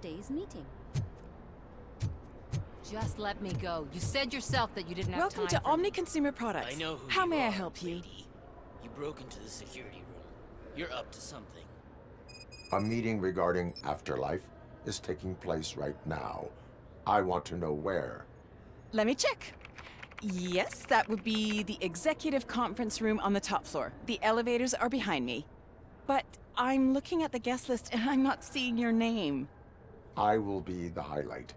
Day's meeting. Just let me go. You said yourself that you didn't have Welcome time to Omni Consumer Products. I know who How you may I are, help you? lady. You broke into the security room. You're up to something. A meeting regarding afterlife is taking place right now. I want to know where. Let me check. Yes, that would be the executive conference room on the top floor. The elevators are behind me. But I'm looking at the guest list and I'm not seeing your name. I will be the highlight.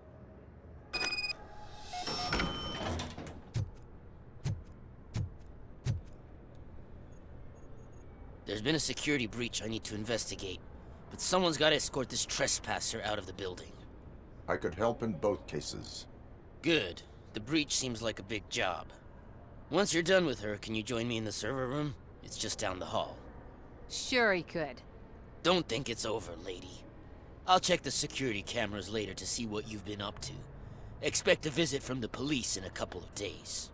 There's been a security breach I need to investigate, but someone's got to escort this trespasser out of the building. I could help in both cases. Good. The breach seems like a big job. Once you're done with her, can you join me in the server room? It's just down the hall. Sure he could. Don't think it's over, lady. I'll check the security cameras later to see what you've been up to. Expect a visit from the police in a couple of days.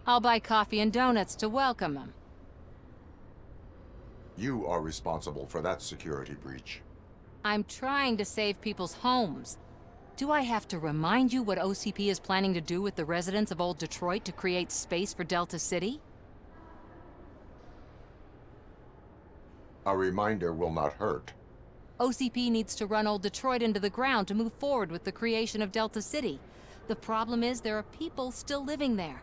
I'll buy coffee and donuts to welcome him. You are responsible for that security breach. I'm trying to save people's homes. Do I have to remind you what OCP is planning to do with the residents of Old Detroit to create space for Delta City? A reminder will not hurt. OCP needs to run Old Detroit into the ground to move forward with the creation of Delta City. The problem is there are people still living there.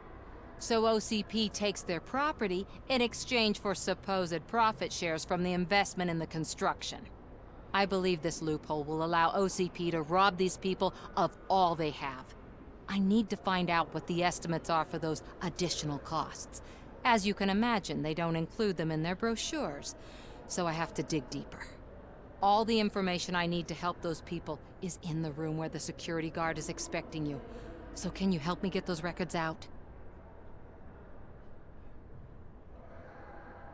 So OCP takes their property in exchange for supposed profit shares from the investment in the construction. I believe this loophole will allow OCP to rob these people of all they have. I need to find out what the estimates are for those additional costs. As you can imagine, they don't include them in their brochures, so I have to dig deeper. All the information I need to help those people is in the room where the security guard is expecting you. So can you help me get those records out?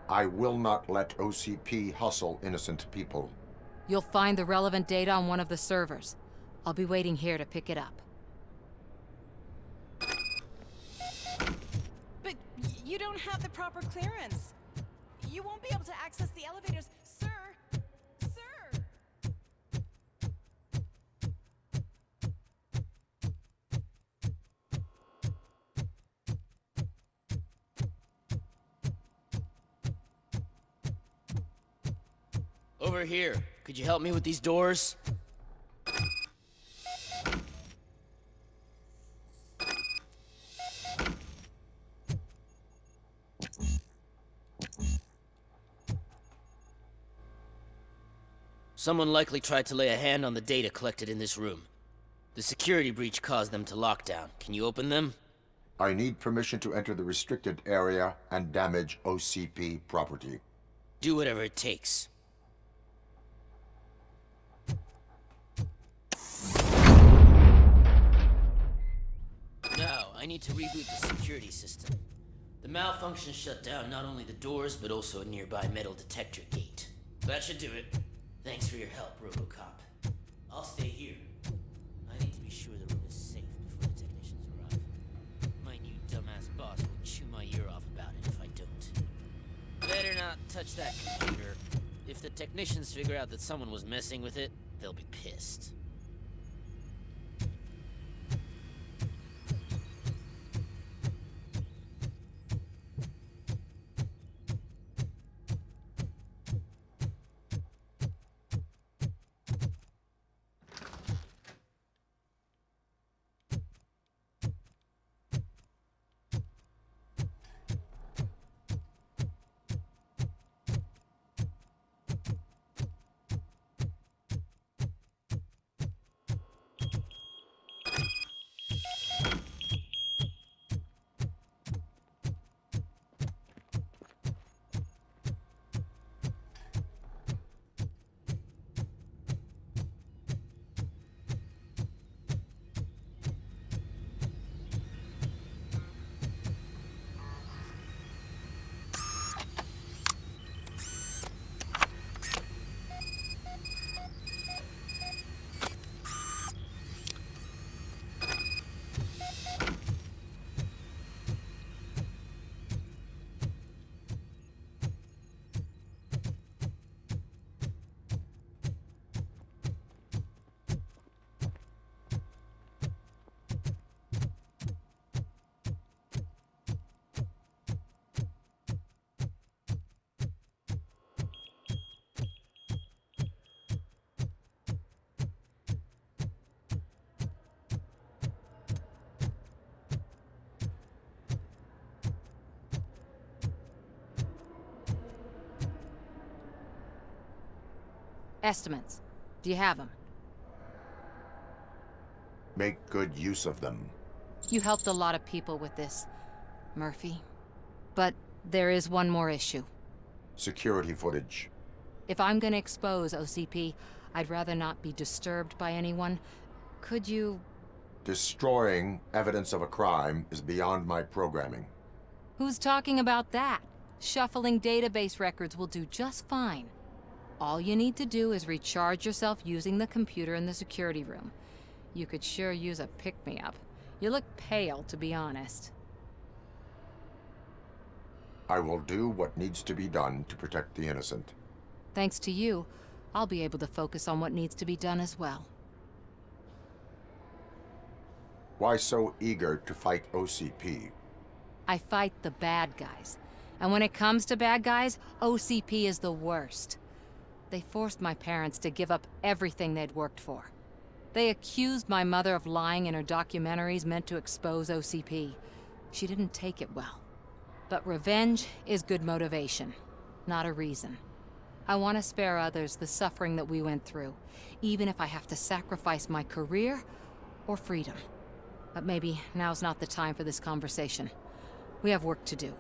I will not let OCP hustle innocent people. You'll find the relevant data on one of the servers. I'll be waiting here to pick it up. But you don't have the proper clearance. You won't be able to access the elevators, sir. Sir! Over here. Could you help me with these doors? Someone likely tried to lay a hand on the data collected in this room. The security breach caused them to lock down. Can you open them? I need permission to enter the restricted area and damage OCP property. Do whatever it takes. Now, I need to reboot the security system. The malfunction shut down not only the doors, but also a nearby metal detector gate. That should do it. Thanks for your help, RoboCop. I'll stay here. I need to be sure the room is safe before the technicians arrive. My new dumbass boss will chew my ear off about it if I don't. Better not touch that computer. If the technicians figure out that someone was messing with it, they'll be pissed. Estimates. Do you have them? Make good use of them. You helped a lot of people with this, Murphy. But there is one more issue. Security footage. If I'm gonna expose OCP, I'd rather not be disturbed by anyone. Could you... Destroying evidence of a crime is beyond my programming. Who's talking about that? Shuffling database records will do just fine. All you need to do is recharge yourself using the computer in the security room. You could sure use a pick-me-up. You look pale, to be honest. I will do what needs to be done to protect the innocent. Thanks to you, I'll be able to focus on what needs to be done as well. Why so eager to fight OCP? I fight the bad guys. And when it comes to bad guys, OCP is the worst. They forced my parents to give up everything they'd worked for. They accused my mother of lying in her documentaries meant to expose OCP. She didn't take it well. But revenge is good motivation, not a reason. I want to spare others the suffering that we went through, even if I have to sacrifice my career or freedom. But maybe now's not the time for this conversation. We have work to do.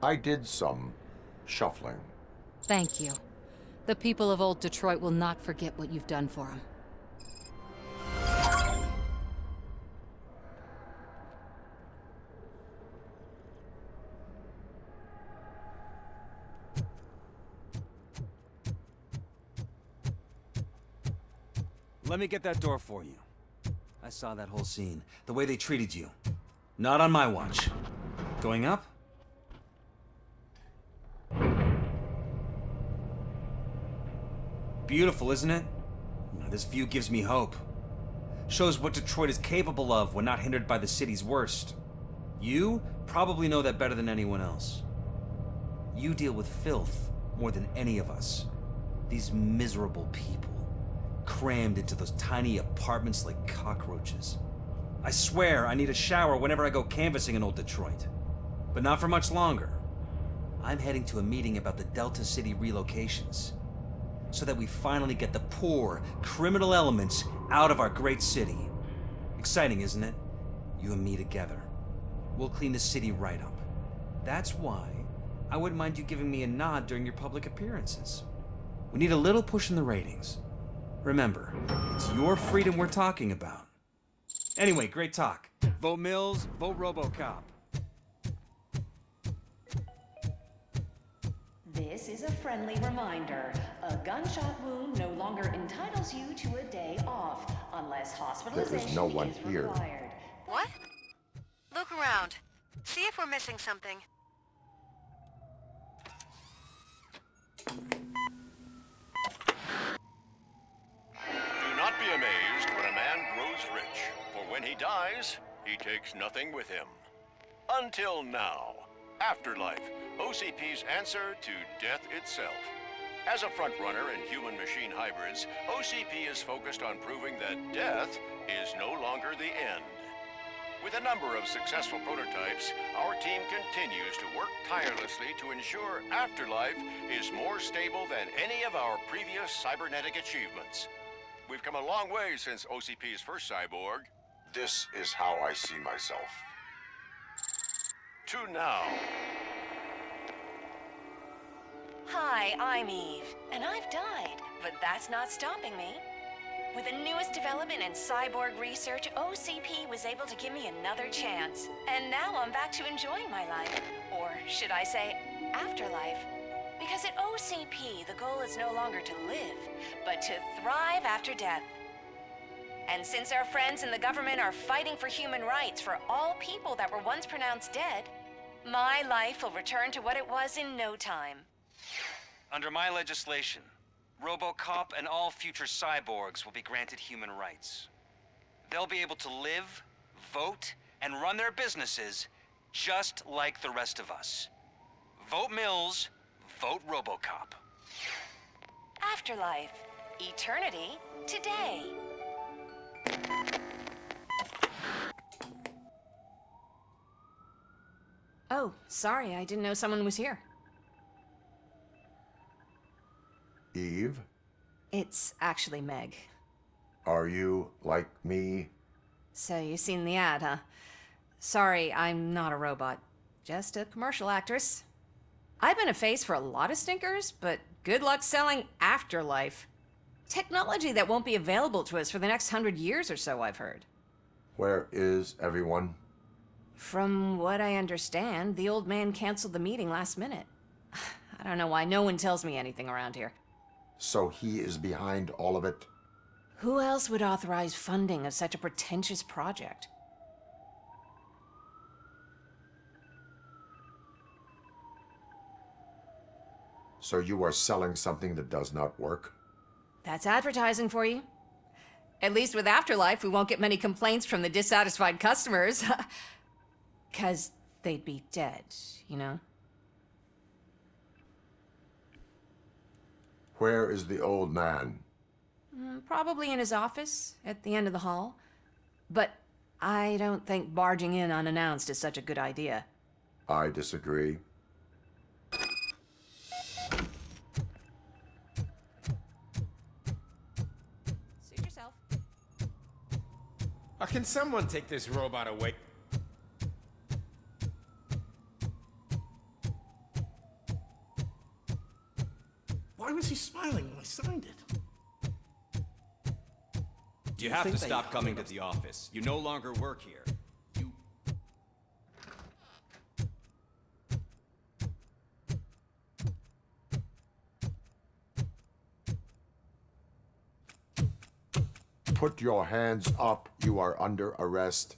I did some shuffling. Thank you. The people of old Detroit will not forget what you've done for them. Let me get that door for you. I saw that whole scene. The way they treated you. Not on my watch. Going up? Beautiful, isn't it? This view gives me hope. Shows what Detroit is capable of when not hindered by the city's worst. You probably know that better than anyone else. You deal with filth more than any of us. These miserable people, crammed into those tiny apartments like cockroaches. I swear I need a shower whenever I go canvassing in old Detroit. But not for much longer. I'm heading to a meeting about the Delta City relocations, so that we finally get the poor, criminal elements out of our great city. Exciting, isn't it? You and me together. We'll clean the city right up. That's why I wouldn't mind you giving me a nod during your public appearances. We need a little push in the ratings. Remember, it's your freedom we're talking about. Anyway, great talk. Vote Mills, vote RoboCop. This is a friendly reminder. A gunshot wound no longer entitles you to a day off, unless hospitalization no one is here. required. What? around. See if we're missing something. Do not be amazed when a man grows rich, for when he dies, he takes nothing with him. Until now. Afterlife, OCP's answer to death itself. As a frontrunner in human-machine hybrids, OCP is focused on proving that death is no longer the end. With a number of successful prototypes, our team continues to work tirelessly to ensure Afterlife is more stable than any of our previous cybernetic achievements. We've come a long way since OCP's first cyborg. This is how I see myself. To now. Hi, I'm Eve, and I've died, but that's not stopping me. With the newest development in cyborg research, OCP was able to give me another chance. And now I'm back to enjoying my life. Or should I say, afterlife. Because at OCP, the goal is no longer to live, but to thrive after death. And since our friends in the government are fighting for human rights for all people that were once pronounced dead, my life will return to what it was in no time. Under my legislation, RoboCop and all future cyborgs will be granted human rights. They'll be able to live, vote, and run their businesses just like the rest of us. Vote Mills, vote RoboCop. Afterlife. Eternity. Today. Oh, sorry, I didn't know someone was here. Eve, It's actually Meg. are you like me? So you seen the ad, huh? Sorry, I'm not a robot. Just a commercial actress. I've been a face for a lot of stinkers, but good luck selling Afterlife. Technology that won't be available to us for the next 100 years or so, I've heard. Where is everyone? From what I understand, the old man canceled the meeting last minute. I don't know why no one tells me anything around here. So he is behind all of it? Who else would authorize funding of such a pretentious project? So you are selling something that does not work? That's advertising for you. At least with Afterlife, we won't get many complaints from the dissatisfied customers. 'Cause they'd be dead, you know? Where is the old man? Probably in his office, at the end of the hall. But I don't think barging in unannounced is such a good idea. I disagree. Suit yourself. Can someone take this robot away? Why was he smiling when I signed it? You have to stop coming to the office. You no longer work here. Put your hands up. You are under arrest.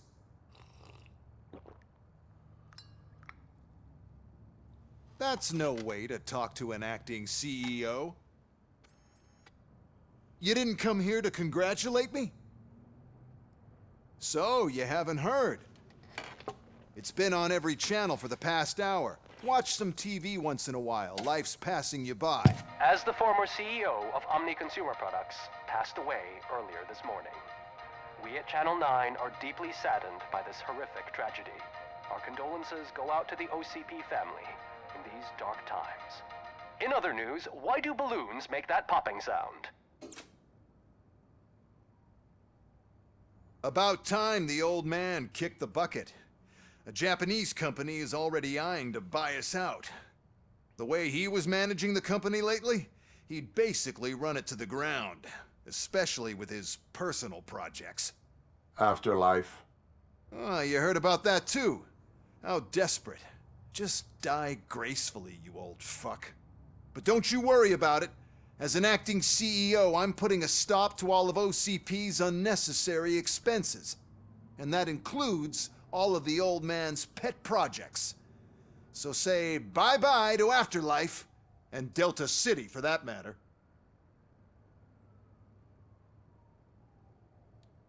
That's no way to talk to an acting CEO. You didn't come here to congratulate me? So, you haven't heard. It's been on every channel for the past hour. Watch some TV once in a while. Life's passing you by. As the former CEO of Omni Consumer Products passed away earlier this morning, we at Channel 9 are deeply saddened by this horrific tragedy. Our condolences go out to the OCP family in these dark times. In other news, why do balloons make that popping sound? About time the old man kicked the bucket. A Japanese company is already eyeing to buy us out. The way he was managing the company lately, he'd basically run it to the ground, especially with his personal projects. Afterlife. Oh, you heard about that too. How desperate. Just die gracefully, you old fuck. But don't you worry about it. As an acting CEO, I'm putting a stop to all of OCP's unnecessary expenses. And that includes all of the old man's pet projects. So say bye-bye to Afterlife, and Delta City for that matter.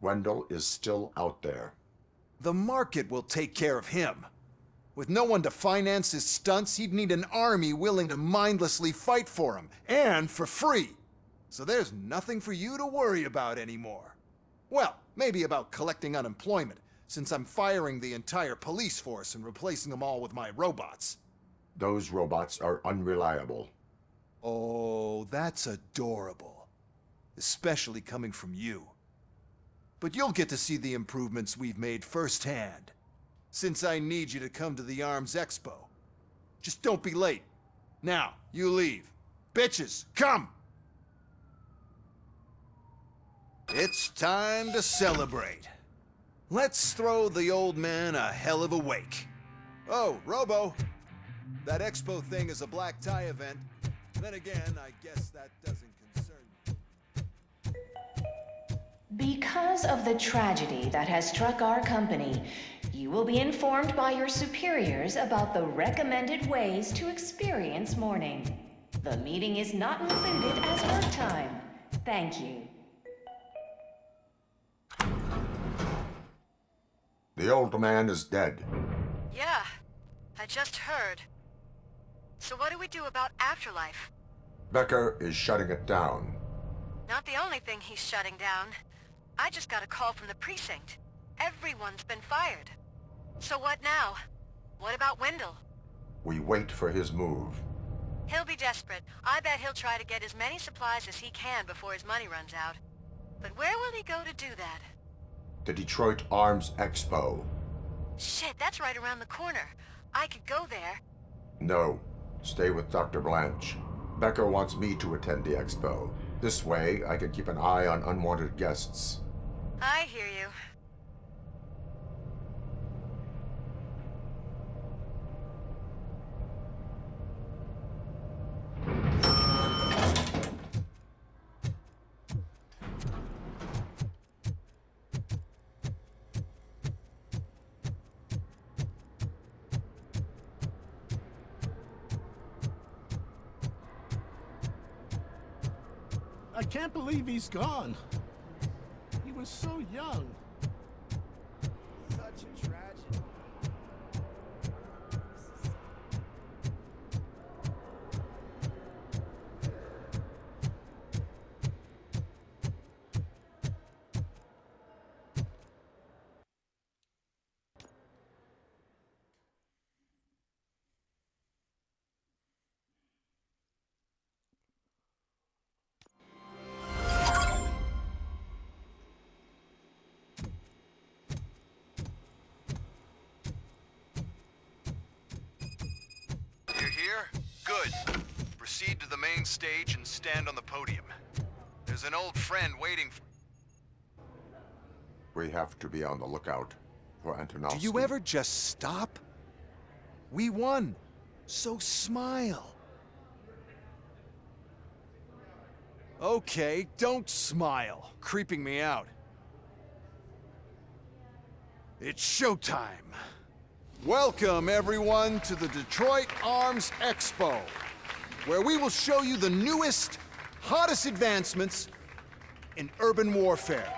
Wendell is still out there. The market will take care of him. With no one to finance his stunts, he'd need an army willing to mindlessly fight for him, and for free. So there's nothing for you to worry about anymore. Well, maybe about collecting unemployment, since I'm firing the entire police force and replacing them all with my robots. Those robots are unreliable. Oh, that's adorable. Especially coming from you. But you'll get to see the improvements we've made firsthand. Since I need you to come to the Arms Expo. Just don't be late. Now, you leave. Bitches, come! It's time to celebrate. Let's throw the old man a hell of a wake. Oh, Robo. That expo thing is a black tie event. Then again, I guess that doesn't concern you. Because of the tragedy that has struck our company, you will be informed by your superiors about the recommended ways to experience mourning. The meeting is not included as work time. Thank you. The old man is dead. Yeah, I just heard. So what do we do about Afterlife? Becker is shutting it down. Not the only thing he's shutting down. I just got a call from the precinct. Everyone's been fired. So what now? What about Wendell? We wait for his move. He'll be desperate. I bet he'll try to get as many supplies as he can before his money runs out. But where will he go to do that? The Detroit Arms Expo. Shit, that's right around the corner. I could go there. No. Stay with Dr. Blanche. Becker wants me to attend the expo. This way, I can keep an eye on unwanted guests. I hear you. I can't believe he's gone. He was so young. Such a tragedy. Here? Good. Proceed to the main stage and stand on the podium. There's an old friend waiting for... We have to be on the lookout for Antonovsky. Do you ever just stop? We won. So smile. Okay, don't smile. Creeping me out. It's showtime. Welcome, everyone, to the Detroit Arms Expo, where we will show you the newest, hottest advancements in urban warfare.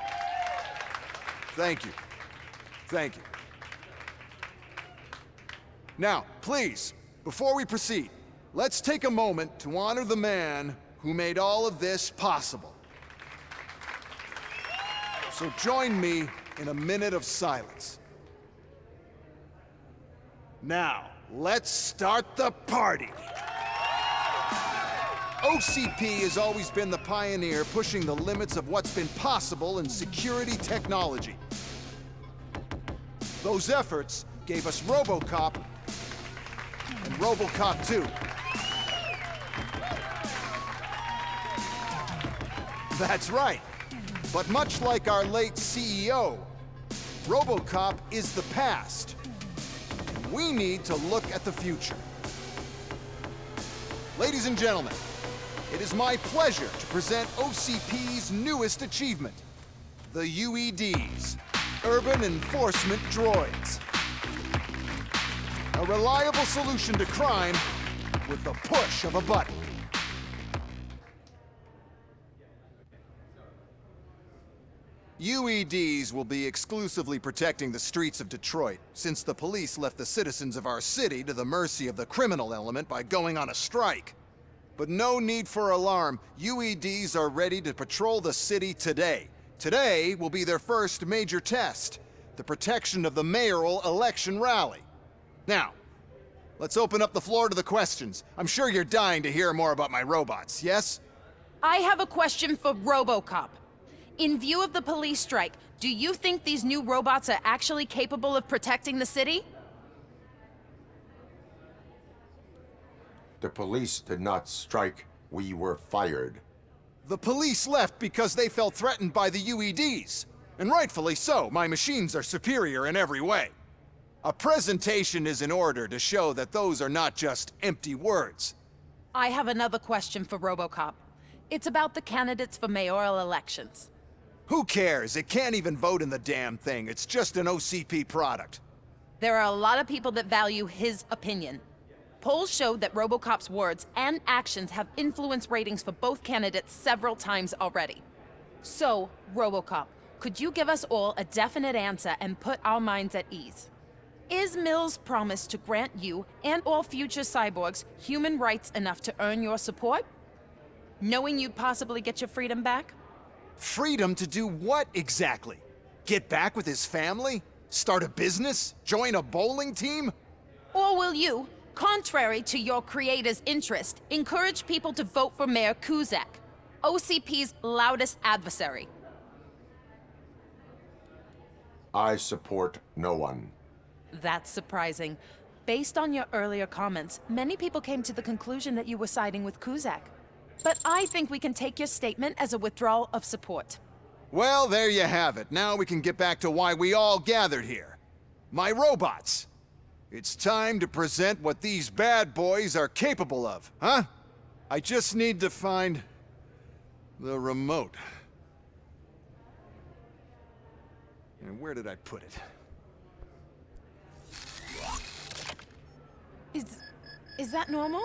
Thank you. Thank you. Now, please, before we proceed, let's take a moment to honor the man who made all of this possible. So join me in a minute of silence. Now, let's start the party. OCP has always been the pioneer pushing the limits of what's been possible in security technology. Those efforts gave us RoboCop and RoboCop 2. That's right. But much like our late CEO, RoboCop is the past. We need to look at the future. Ladies and gentlemen, it is my pleasure to present OCP's newest achievement, the UEDs, Urban Enforcement Droids. A reliable solution to crime with the push of a button. UEDs will be exclusively protecting the streets of Detroit, since the police left the citizens of our city to the mercy of the criminal element by going on a strike. But no need for alarm. UEDs are ready to patrol the city today. Today will be their first major test, the protection of the mayoral election rally. Now, let's open up the floor to the questions. I'm sure you're dying to hear more about my robots, yes? I have a question for RoboCop. In view of the police strike, do you think these new robots are actually capable of protecting the city? The police did not strike. We were fired. The police left because they felt threatened by the UEDs. And rightfully so. My machines are superior in every way. A presentation is in order to show that those are not just empty words. I have another question for RoboCop. It's about the candidates for mayoral elections. Who cares? It can't even vote in the damn thing. It's just an OCP product. There are a lot of people that value his opinion. Polls showed that RoboCop's words and actions have influenced ratings for both candidates several times already. So, RoboCop, could you give us all a definite answer and put our minds at ease? Is Mills' promise to grant you and all future cyborgs human rights enough to earn your support? Knowing you'd possibly get your freedom back? Freedom to do what exactly? Get back with his family? Start a business? Join a bowling team? Or will you, contrary to your creator's interest, encourage people to vote for Mayor Kuzak, OCP's loudest adversary? I support no one. That's surprising. Based on your earlier comments, many people came to the conclusion that you were siding with Kuzak. But I think we can take your statement as a withdrawal of support. Well, there you have it. Now we can get back to why we all gathered here. My robots. It's time to present what these bad boys are capable of, huh? I just need to find the remote. And where did I put it? Is that normal?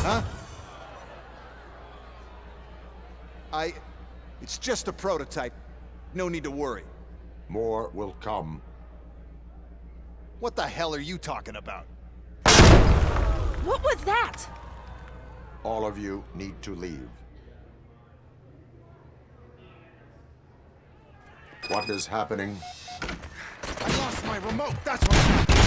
Huh? It's just a prototype. No need to worry. More will come. What the hell are you talking about? What was that? All of you need to leave. What is happening? I lost my remote, that's what's happening!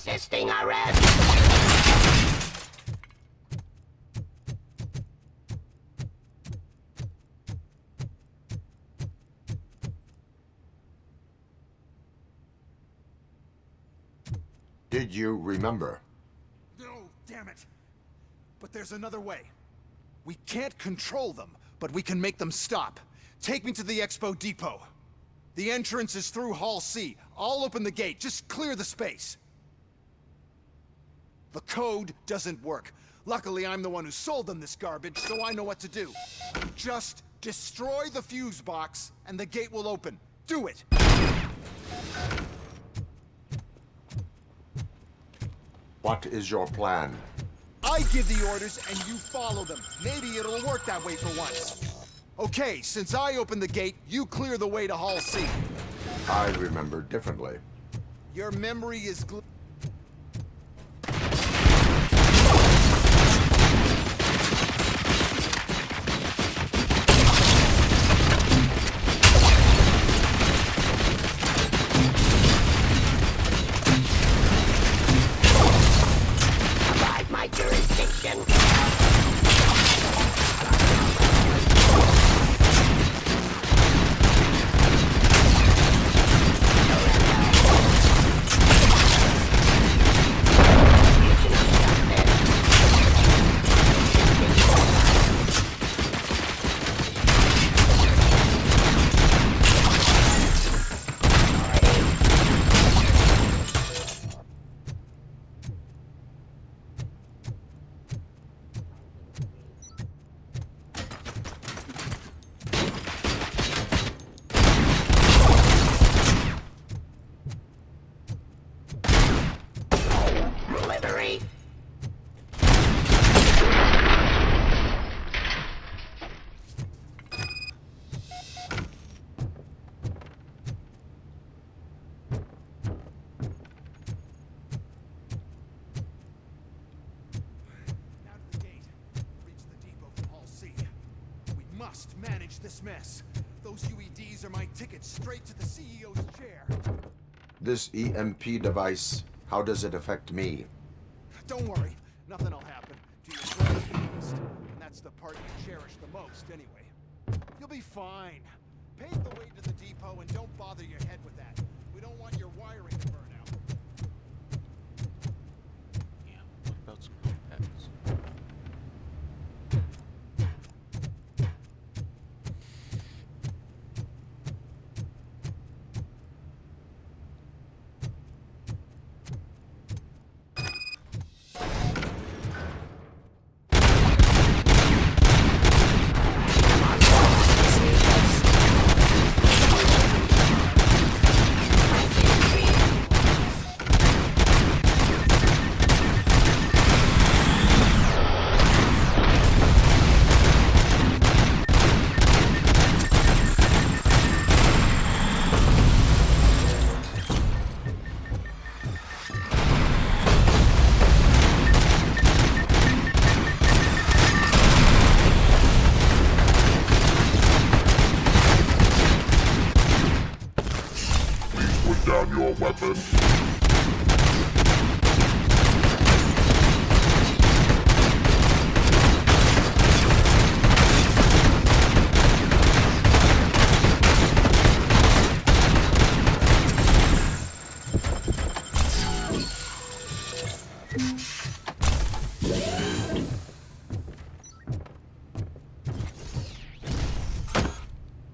Resisting arrest! Did you remember? No, damn it. But there's another way. We can't control them, but we can make them stop. Take me to the Expo Depot. The entrance is through Hall C. I'll open the gate. Just clear the space. The code doesn't work. Luckily, I'm the one who sold them this garbage, so I know what to do. Just destroy the fuse box, and the gate will open. Do it! What is your plan? I give the orders and you follow them. Maybe it'll work that way for once. Okay, since I opened the gate, you clear the way to Hall C. I remember differently. Your memory is My jurisdiction. Delivery. must manage this mess. Those UEDs are my ticket straight to the CEO's chair. This EMP device, how does it affect me? Don't worry, nothing'll happen to your brother Beast. And that's the part you cherish the most, anyway. You'll be fine. Pave the way to the depot and don't bother your head with that. We don't want your wiring to burn out. Yeah, what about some pets? Down your weapon.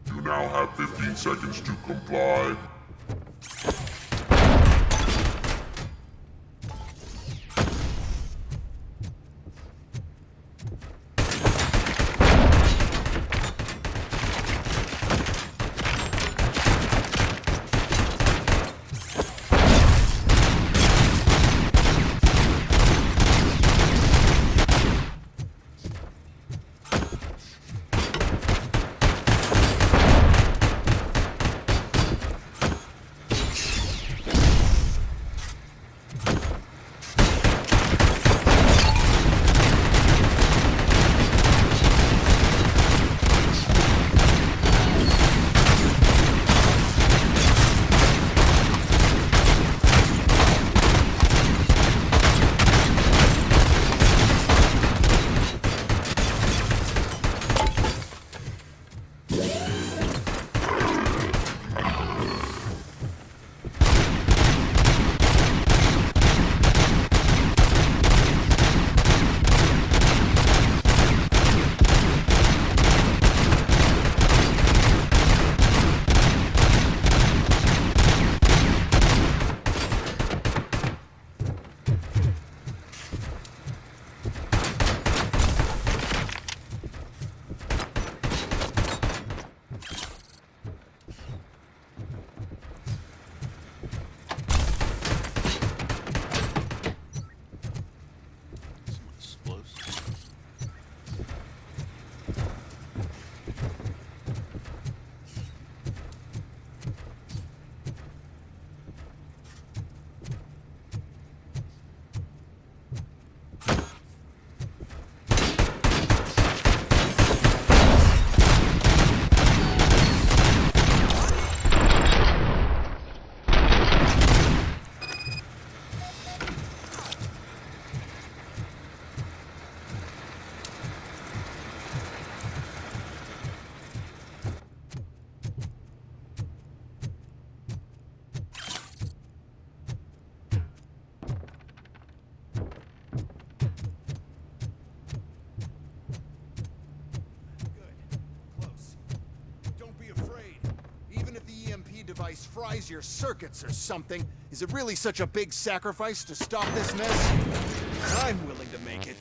You now have 15 seconds to comply. device fries your circuits or something, is it really such a big sacrifice to stop this mess? I'm willing to make it.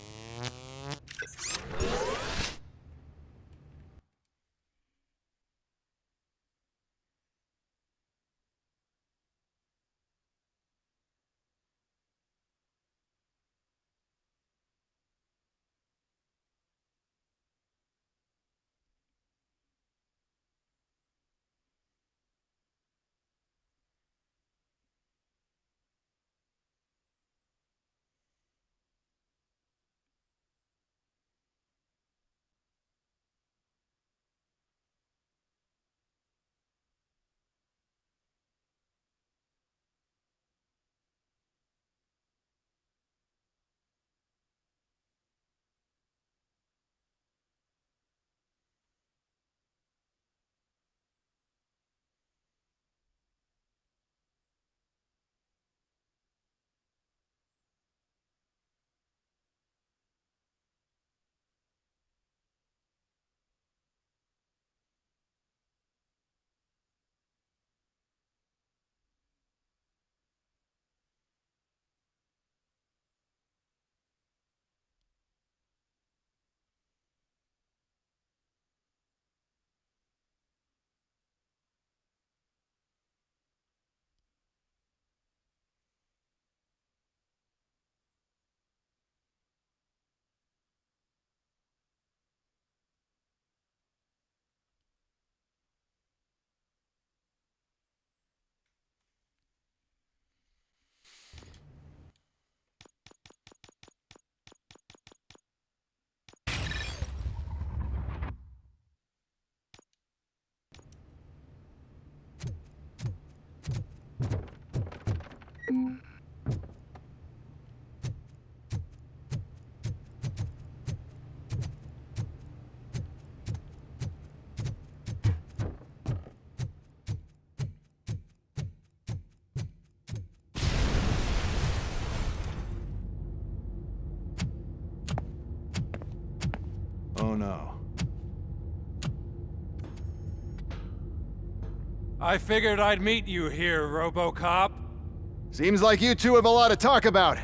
Oh no. I figured I'd meet you here, RoboCop. Seems like you two have a lot to talk about.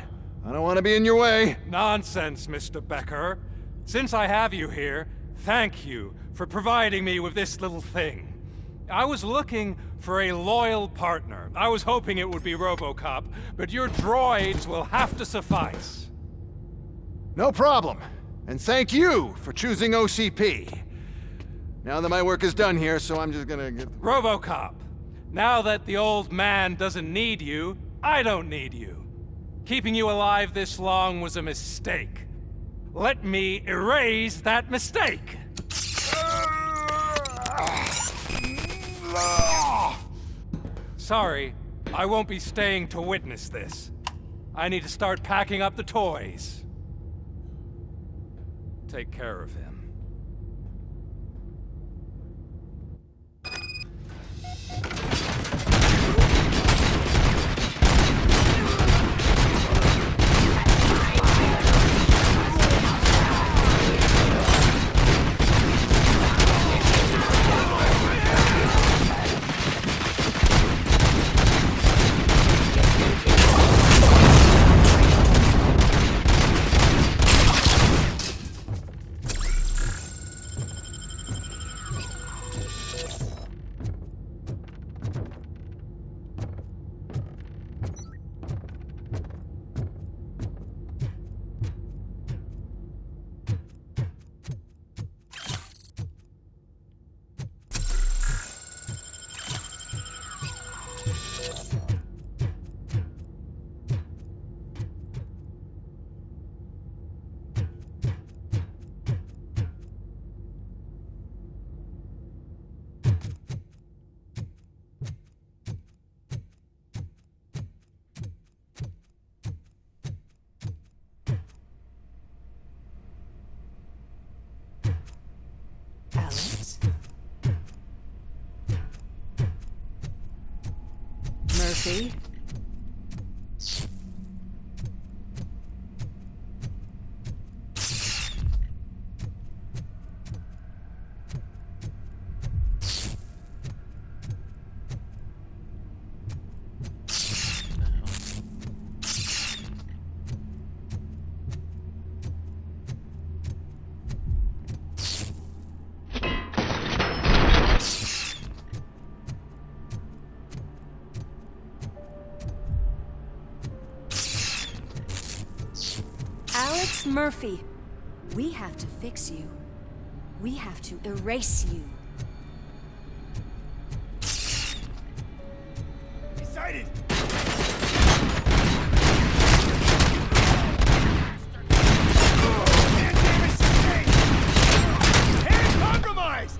I don't want to be in your way. Nonsense, Mr. Becker. Since I have you here, thank you for providing me with this little thing. I was looking for a loyal partner. I was hoping it would be RoboCop, but your droids will have to suffice. No problem. And thank you for choosing OCP. Now that my work is done here, so I'm just gonna get... RoboCop, now that the old man doesn't need you, I don't need you. Keeping you alive this long was a mistake. Let me erase that mistake! Sorry, I won't be staying to witness this. I need to start packing up the toys. Take care of him. Alex? Murphy? It's Murphy. We have to fix you. We have to erase you. Decided! Hand damage sustained! Hand compromised!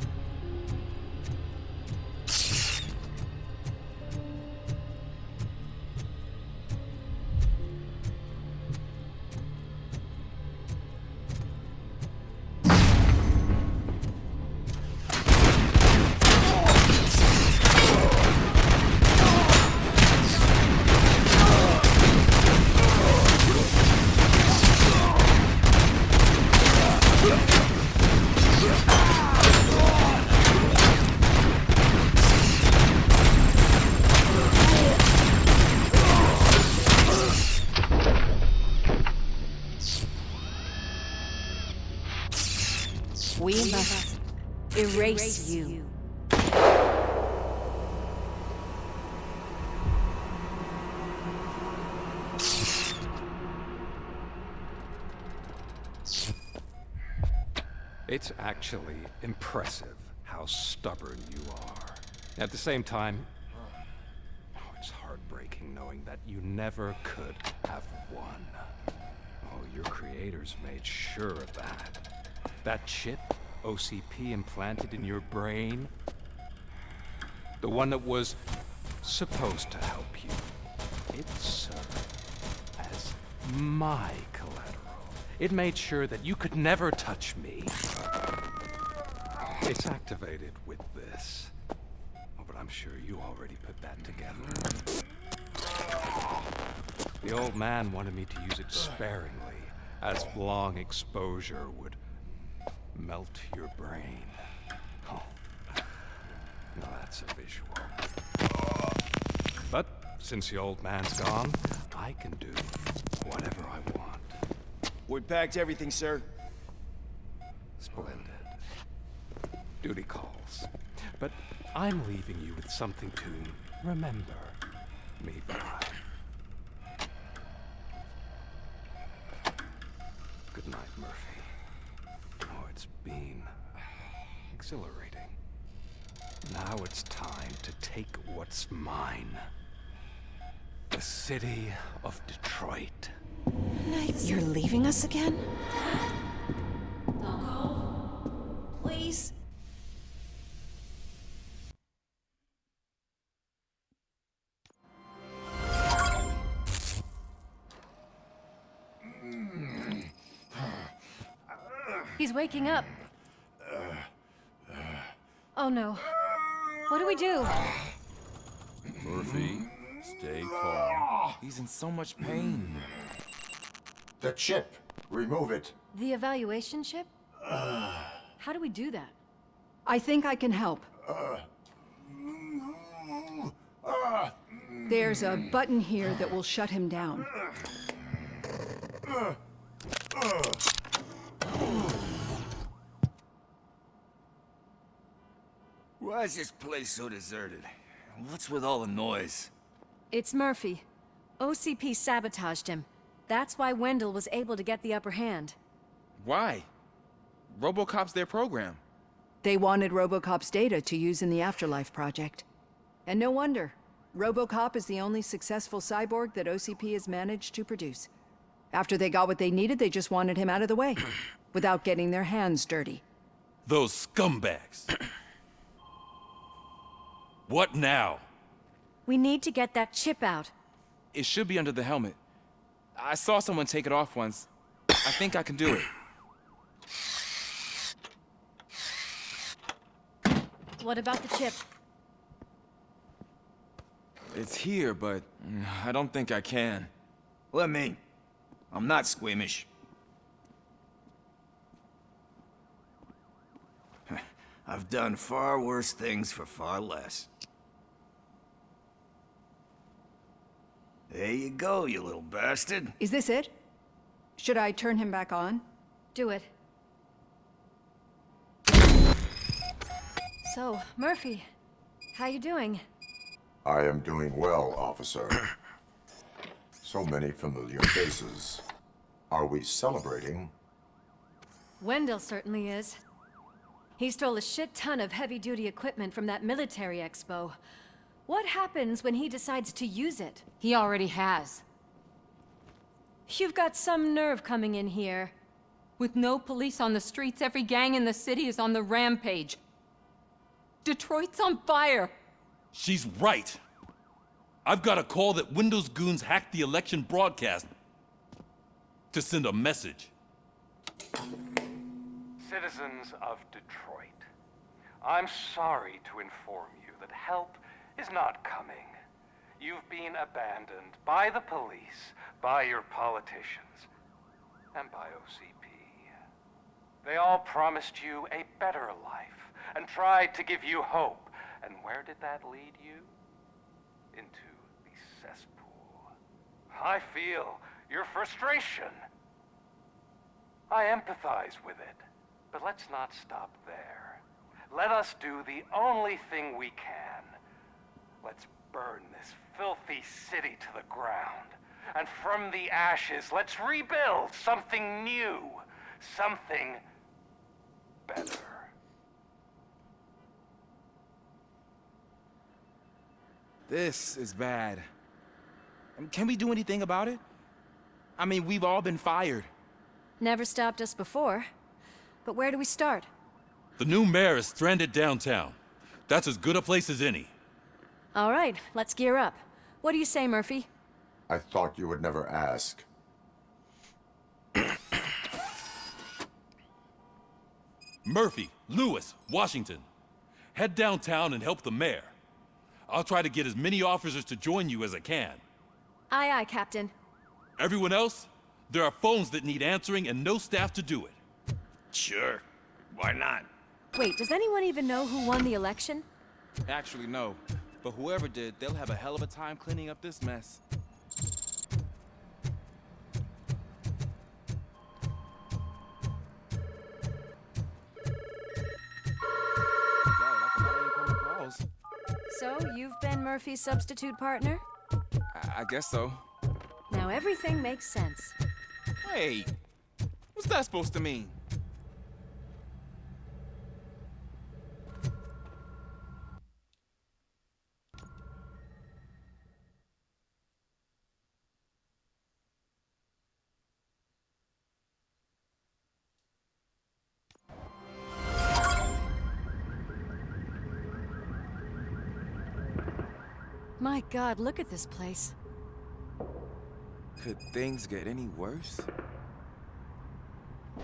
We must erase you. It's actually impressive how stubborn you are. At the same time, it's heartbreaking knowing that you never could have won. Oh, your creators made sure of that. That chip OCP implanted in your brain, the one that was supposed to help you, it served as my collateral. It made sure that you could never touch me. It's activated with this. Oh, but I'm sure you already put that together. The old man wanted me to use it sparingly, as long exposure would melt your brain. Oh, now that's a visual. But since the old man's gone, I can do whatever I want. We packed everything, sir. Splendid. Duty calls. But I'm leaving you with something to remember me by. Good night, Murphy. Oh, it's been exhilarating. Now it's time to take what's mine. The city of Detroit. You're leaving us again? Don't go. Please. He's waking up. Oh no. What do we do? Murphy, stay calm. He's in so much pain. The chip. Remove it. The evaluation chip? How do we do that? I think I can help. There's a button here that will shut him down. Why is this place so deserted? What's with all the noise? It's Murphy. OCP sabotaged him. That's why Wendell was able to get the upper hand. Why? RoboCop's their program. They wanted RoboCop's data to use in the Afterlife project. And no wonder. RoboCop is the only successful cyborg that OCP has managed to produce. After they got what they needed, they just wanted him out of the way, without getting their hands dirty. Those scumbags. What now? We need to get that chip out. It should be under the helmet. I saw someone take it off once. I think I can do it. What about the chip? It's here, but I don't think I can. Let me. I'm not squeamish. I've done far worse things for far less. There you go, you little bastard. Is this it? Should I turn him back on? Do it. So, Murphy, how you doing? I am doing well, officer. So many familiar faces. Are we celebrating? Wendell certainly is. He stole a shit ton of heavy-duty equipment from that military expo. What happens when he decides to use it? He already has. You've got some nerve coming in here. With no police on the streets, every gang in the city is on the rampage. Detroit's on fire. She's right. I've got a call that Windows goons hacked the election broadcast to send a message. Citizens of Detroit, I'm sorry to inform you that help is not coming. You've been abandoned by the police, by your politicians, and by OCP. They all promised you a better life and tried to give you hope. And where did that lead you? Into the cesspool. I feel your frustration. I empathize with it, but let's not stop there. Let us do the only thing we can. Let's burn this filthy city to the ground. And from the ashes, let's rebuild something new. Something better. This is bad. Can we do anything about it? I mean, we've all been fired. Never stopped us before. But where do we start? The new mayor is stranded downtown. That's as good a place as any. All right, let's gear up. What do you say, Murphy? I thought you would never ask. Murphy, Lewis, Washington. Head downtown and help the mayor. I'll try to get as many officers to join you as I can. Aye, aye, Captain. Everyone else? There are phones that need answering and no staff to do it. Sure. Why not? Wait, does anyone even know who won the election? Actually, no. But whoever did, they'll have a hell of a time cleaning up this mess. So, you've been Murphy's substitute partner? I guess so. Now everything makes sense. Hey, what's that supposed to mean? My God, look at this place. Could things get any worse?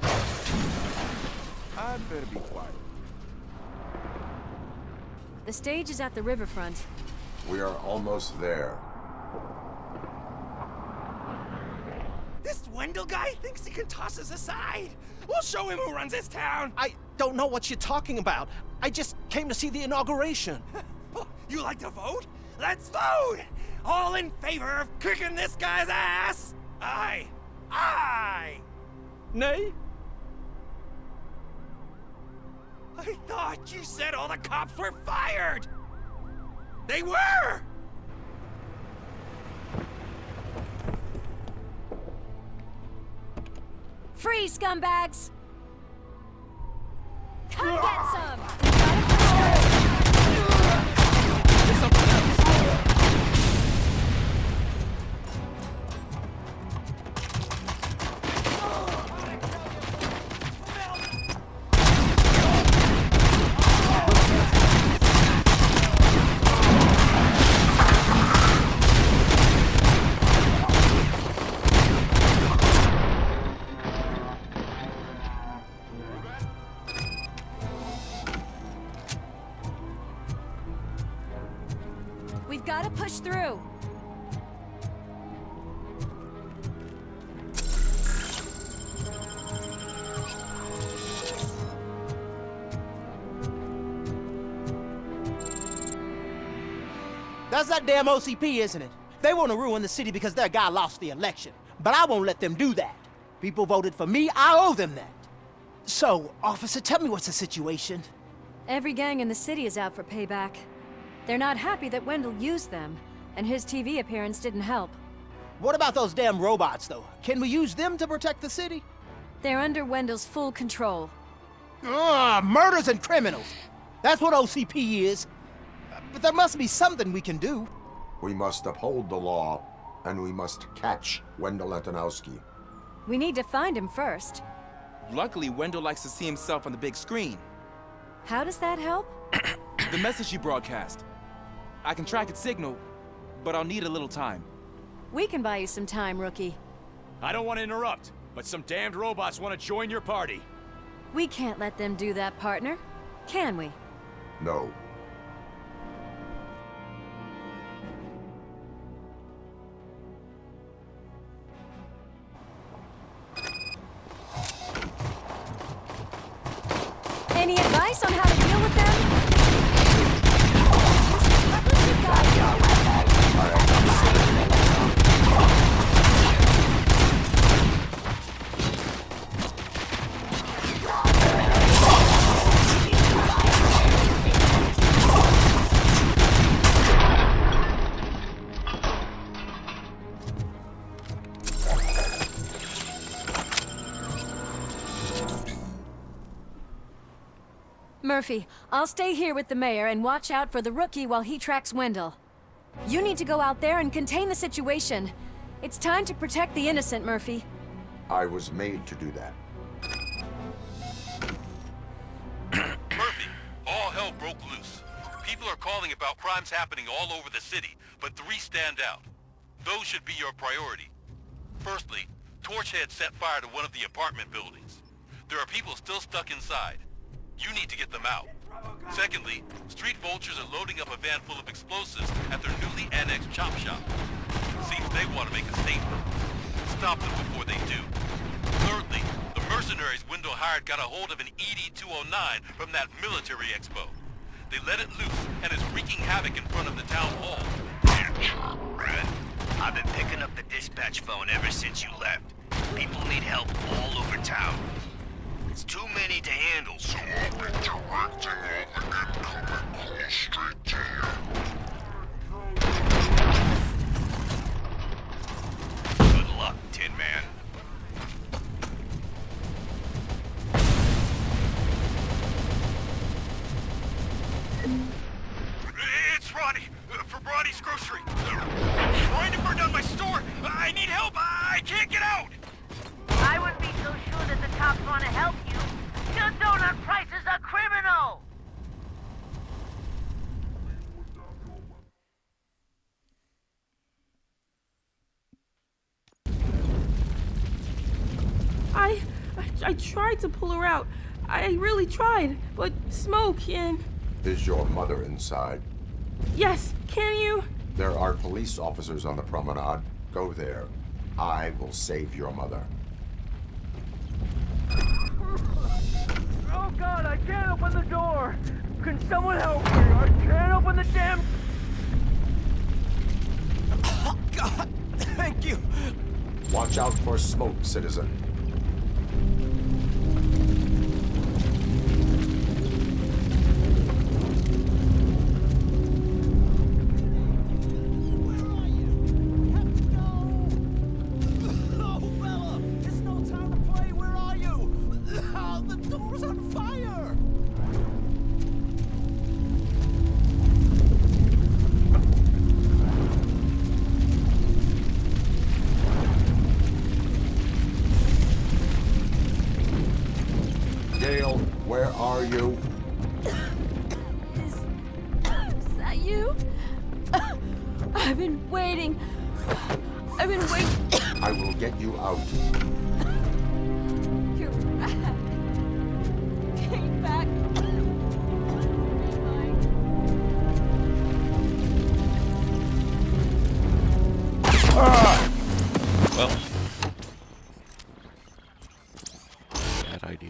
I'd better be quiet. The stage is at the riverfront. We are almost there. This Wendell guy thinks he can toss us aside. We'll show him who runs this town. I don't know what you're talking about. I just came to see the inauguration. You like to vote? Let's vote! All in favor of kicking this guy's ass? Aye. Aye! Nay? I thought you said all the cops were fired! They were! Freeze, scumbags! Come get some! We've got to push through. That's that damn OCP, isn't it? They want to ruin the city because their guy lost the election. But I won't let them do that. People voted for me, I owe them that. So, officer, tell me what's the situation. Every gang in the city is out for payback. They're not happy that Wendell used them, and his TV appearance didn't help. What about those damn robots, though? Can we use them to protect the city? They're under Wendell's full control. Murders and criminals. That's what OCP is. But there must be something we can do. We must uphold the law, and we must catch Wendell Antonowski. We need to find him first. Luckily, Wendell likes to see himself on the big screen. How does that help? The message you broadcast. I can track its signal, but I'll need a little time. We can buy you some time, Rookie. I don't want to interrupt, but some damned robots want to join your party. We can't let them do that, partner. Can we? No. Any advice on how to deal with them? Murphy, I'll stay here with the mayor and watch out for the Rookie while he tracks Wendell. You need to go out there and contain the situation. It's time to protect the innocent, Murphy. I was made to do that. Murphy, all hell broke loose. People are calling about crimes happening all over the city, but 3 stand out. Those should be your priority. Firstly, Torchhead set fire to one of the apartment buildings. There are people still stuck inside. You need to get them out. Secondly, street vultures are loading up a van full of explosives at their newly annexed chop shop. Seems they want to make a statement. Stop them before they do. Thirdly, the mercenaries Wendell hired got a hold of an ED-209 from that military expo. They let it loose and is wreaking havoc in front of the town hall. Red, I've been picking up the dispatch phone ever since you left. People need help all over town. It's too many to handle, so I'll be directing all the incoming calls straight to you. Good luck, Tin Man. It's Ronnie, from Ronnie's Grocery. Trying to burn down my store. I need help. I can't get out. I wouldn't be so sure that the cops want to help you. Your donut price is a criminal! I tried to pull her out. I really tried, but smoke and... Is your mother inside? Yes, can you? There are police officers on the promenade. Go there. I will save your mother. Oh God, I can't open the door! Can someone help me? I can't open the damn... Oh God, thank you! Watch out for smoke, citizen. Where are you? Is that you? I've been waiting. I've been waiting. I will get you out. You're back. Came back. Well, bad idea.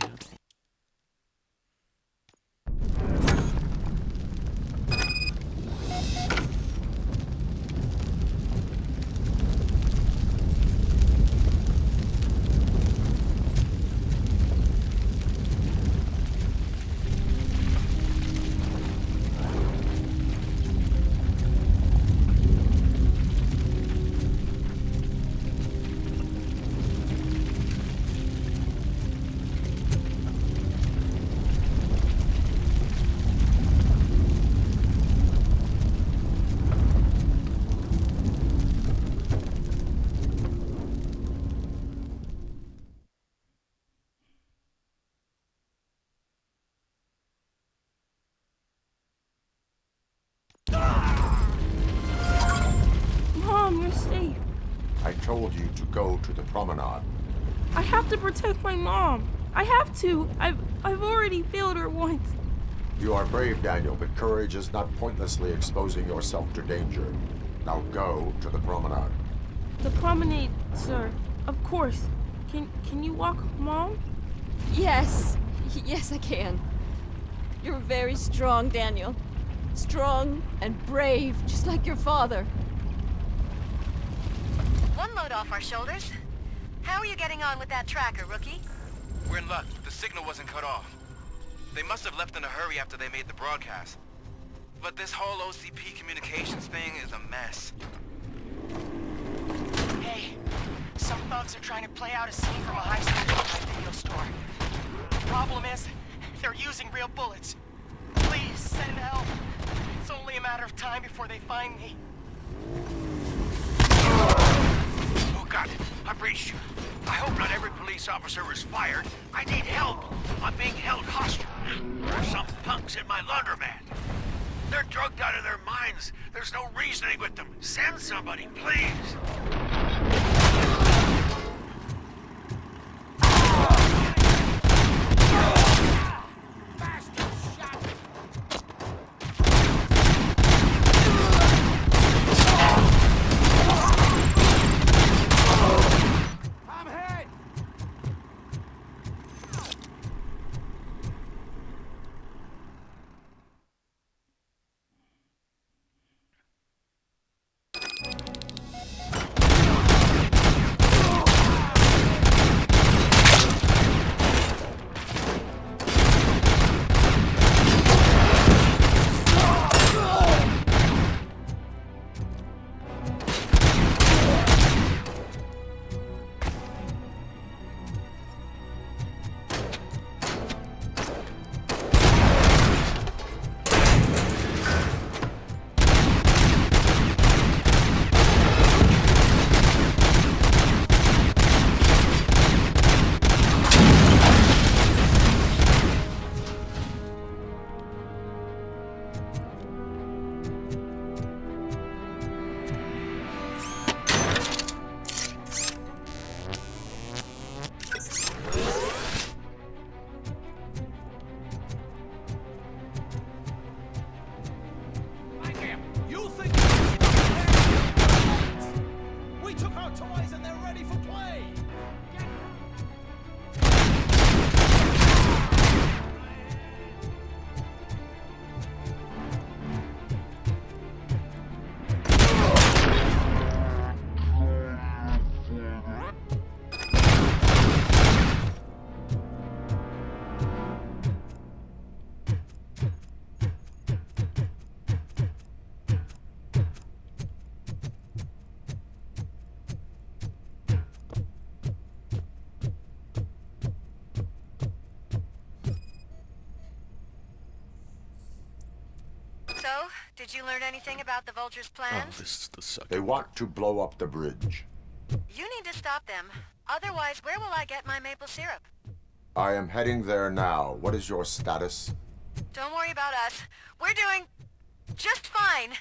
I safe? I told you to go to the promenade. I have to protect my mom. I have to. I've already failed her once. You are brave, Daniel, but courage is not pointlessly exposing yourself to danger. Now go to the promenade. The promenade, sir. Of course. Can you walk, Mom? Yes. Yes, I can. You're very strong, Daniel. Strong and brave, just like your father. One load off our shoulders. How are you getting on with that tracker, rookie? We're in luck. The signal wasn't cut off. They must have left in a hurry after they made the broadcast. But this whole OCP communications thing is a mess. Hey, some thugs are trying to play out a scene from a high school video store. The problem is, they're using real bullets. Please, send help. It's only a matter of time before they find me. Oh, God, I've reached you. I hope not every police officer was fired. I need help. I'm being held hostage. There's some punks in my laundromat. They're drugged out of their minds. There's no reasoning with them. Send somebody, please. Did you learn anything about the Vulture's plans? Oh, this is the sucker. They want to blow up the bridge. You need to stop them. Otherwise, where will I get my maple syrup? I am heading there now. What is your status? Don't worry about us. We're doing just fine.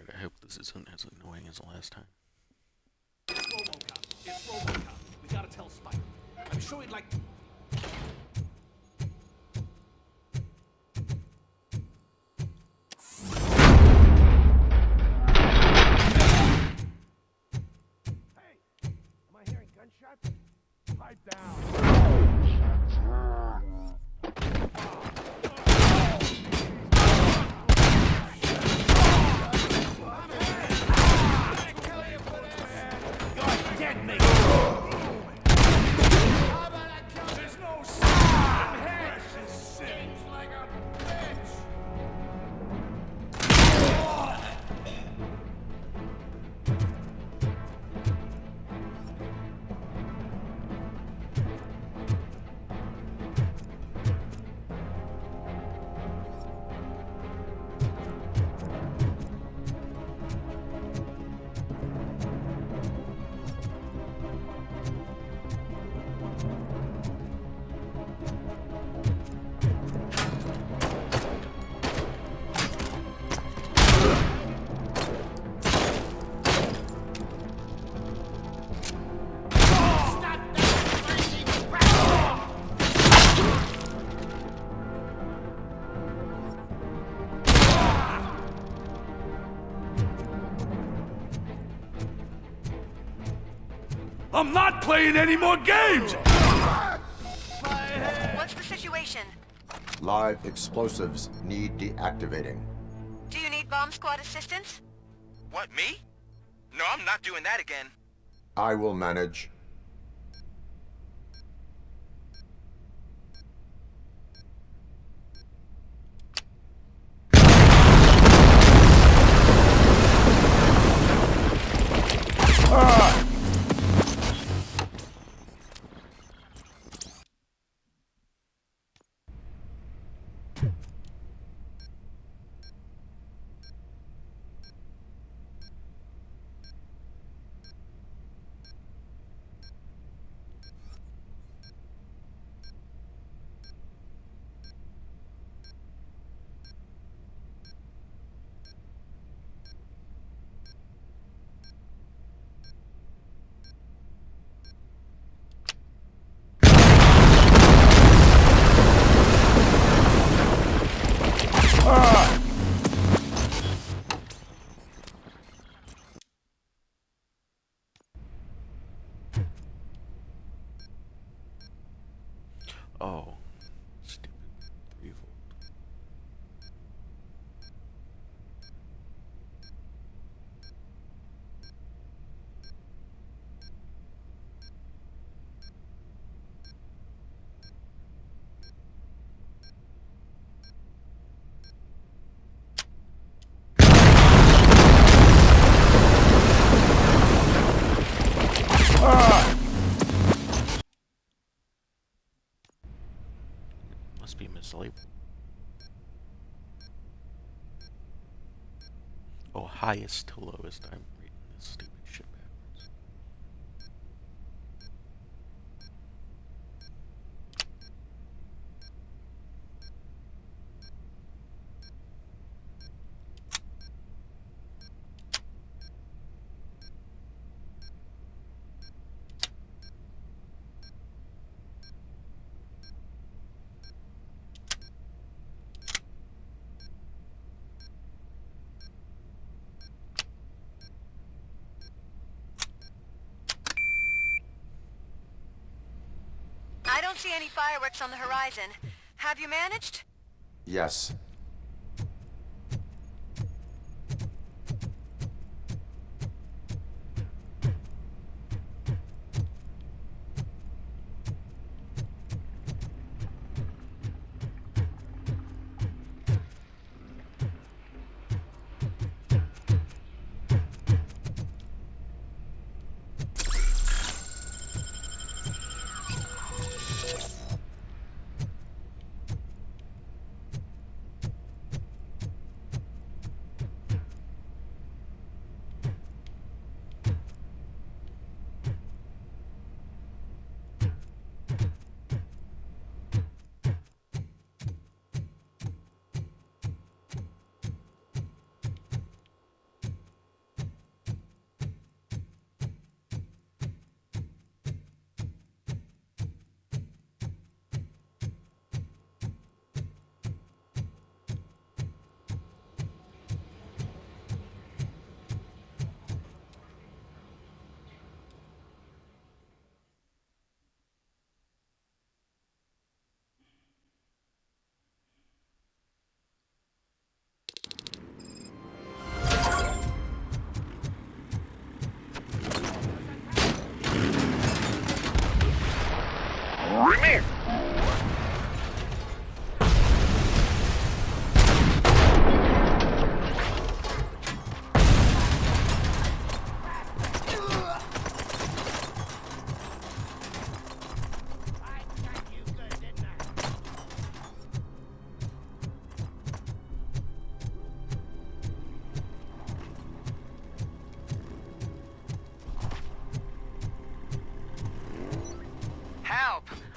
I hope this isn't as annoying as the last time. It's RoboCop. It's RoboCop. We gotta tell Spike. I'm sure he'd like... Pipe down. You're dead, mate. There's no sound. Precious sings like a bitch. I'm not playing any more games! What's the situation? Live explosives need deactivating. Do you need bomb squad assistance? What, me? No, I'm not doing that again. I will manage. Oh, stupid 3-volt. Must be mislabeled. Oh, highest to lowest. I'm reading this stupid shit backwards. I don't see any fireworks on the horizon. Have you managed? Yes.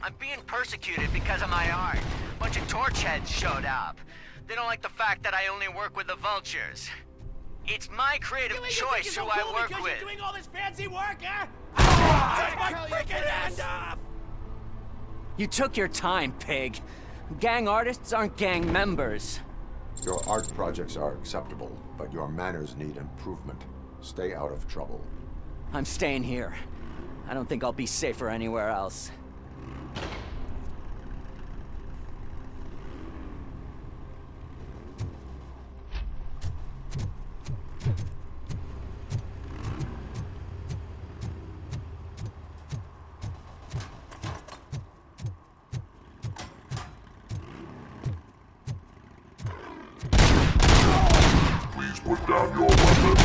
I'm being persecuted because of my art. A bunch of torch heads showed up. They don't like the fact that I only work with the vultures. It's my creative choice who I work with. You're doing all this fancy work, huh? Take my freaking hand off! You took your time, pig. Gang artists aren't gang members. Your art projects are acceptable, but your manners need improvement. Stay out of trouble. I'm staying here. I don't think I'll be safer anywhere else. Please put down your weapon.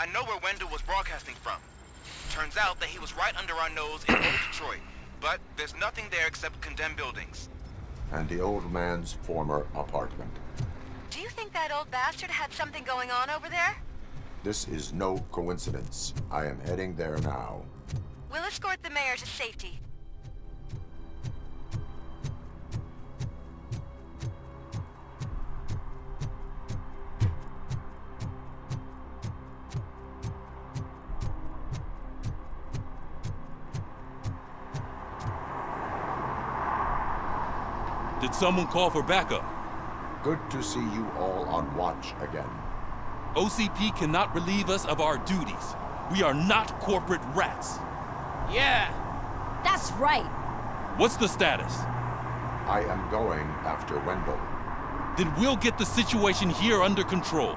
I know where Wendell was broadcasting from. Turns out that he was right under our nose in old Detroit, but there's nothing there except condemned buildings. And the old man's former apartment. Do you think that old bastard had something going on over there? This is no coincidence. I am heading there now. We'll escort the mayor to safety. Did someone call for backup? Good to see you all on watch again. OCP cannot relieve us of our duties. We are not corporate rats. Yeah. That's right. What's the status? I am going after Wendell. Then we'll get the situation here under control.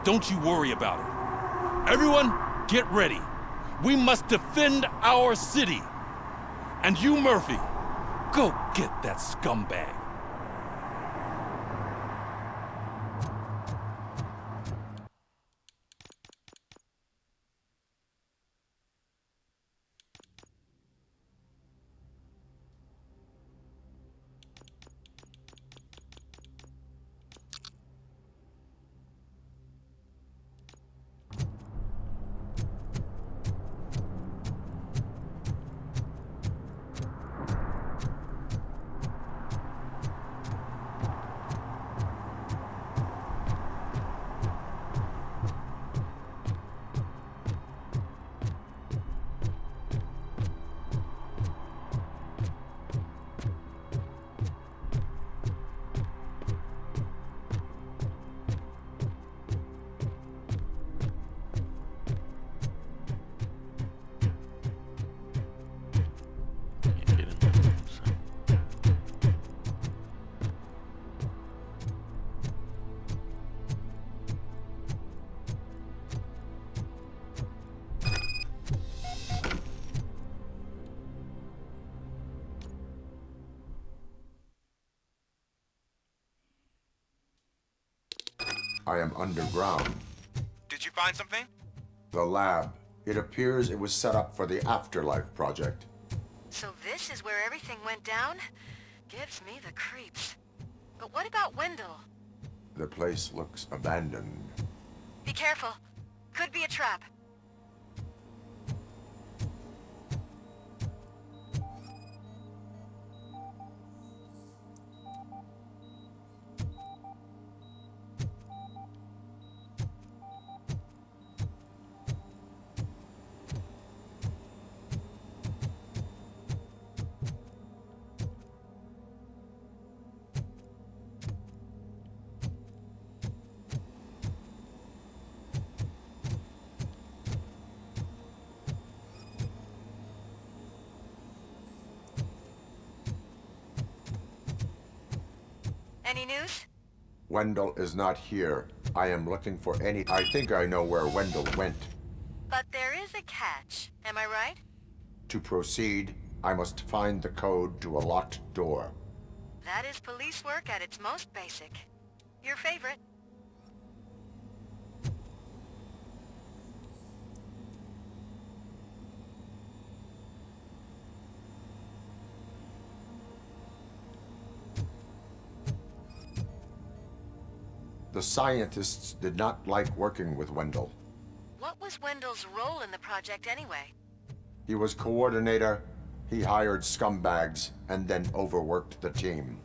Don't you worry about it. Everyone, get ready. We must defend our city. And you, Murphy, go get that scumbag. I am underground. Did you find something? The lab. It appears it was set up for the Afterlife project. So this is where everything went down? Gives me the creeps. But what about Wendell? The place looks abandoned. Be careful. Could be a trap. Any news? Wendell is not here. I am looking for any... I think I know where Wendell went. But there is a catch. Am I right? To proceed, I must find the code to a locked door. That is police work at its most basic. Your favorite. The scientists did not like working with Wendell. What was Wendell's role in the project anyway? He was coordinator, he hired scumbags, and then overworked the team.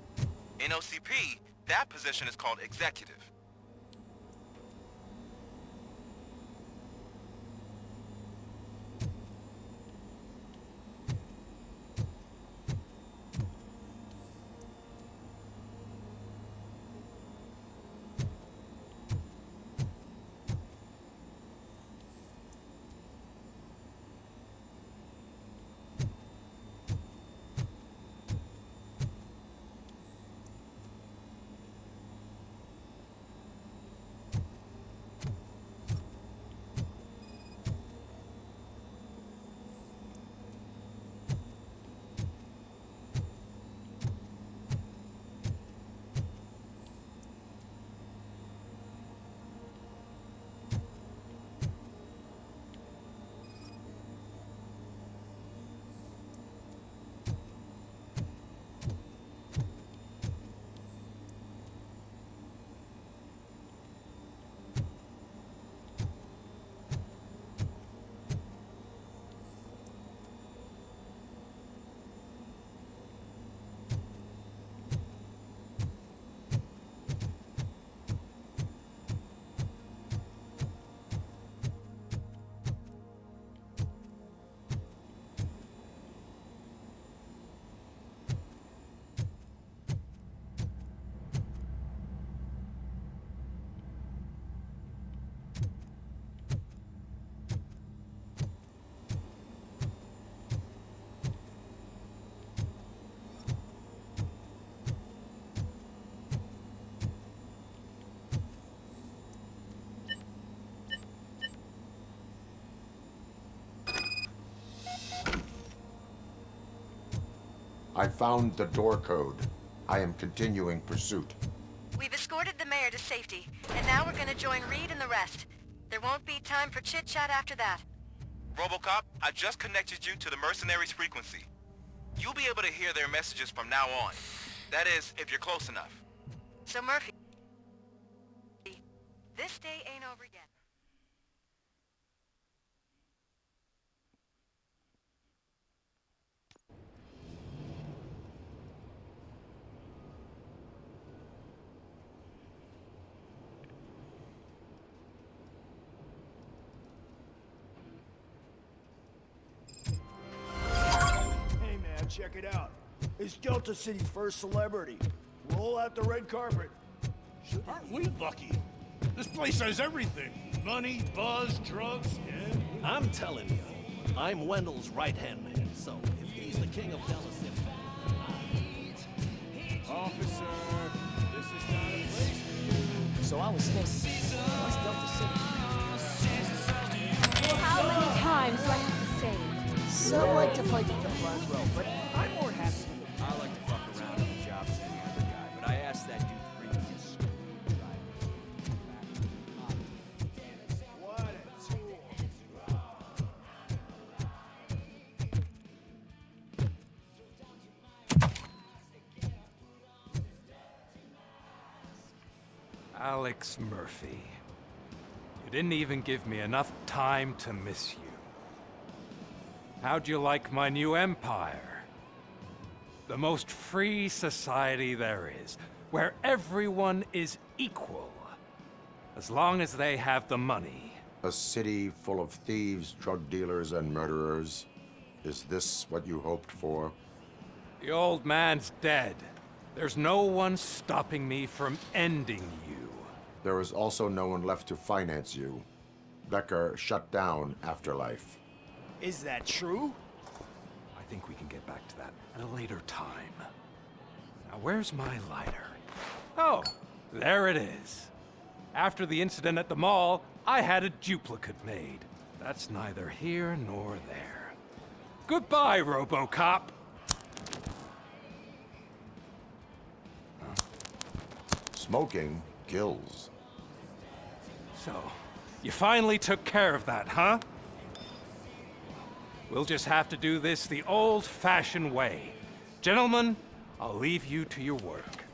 In OCP, that position is called executive. I found the door code. I am continuing pursuit. We've escorted the mayor to safety, and now we're gonna join Reed and the rest. There won't be time for chit-chat after that. RoboCop, I just connected you to the mercenaries' frequency. You'll be able to hear their messages from now on. That is, if you're close enough. So Murphy, this day ain't over yet. Hey man, check it out. It's Delta City's first celebrity. Roll out the red carpet. Aren't we lucky? This place has everything. Money, buzz, drugs, and... I'm telling you, I'm Wendell's right-hand man, so if he's the king of Delta City... Officer, this is not a place for you. So I was thinking, what's Delta City? How many times do I have to say it? Some like to fight from the front row, but I'm more happy with I like to fuck around on the job as any other guy, but I asked that dude to bring me a screwdriver. What a tool. Alex Murphy. You didn't even give me enough time to miss you. How'd you like my new empire? The most free society there is, where everyone is equal, as long as they have the money. A city full of thieves, drug dealers, and murderers. Is this what you hoped for? The old man's dead. There's no one stopping me from ending you. There is also no one left to finance you. Becker shut down Afterlife. Is that true? I think we can get back to that at a later time. Now, where's my lighter? Oh, there it is. After the incident at the mall, I had a duplicate made. That's neither here nor there. Goodbye, RoboCop! Smoking kills. So, you finally took care of that, huh? We'll just have to do this the old-fashioned way. Gentlemen, I'll leave you to your work.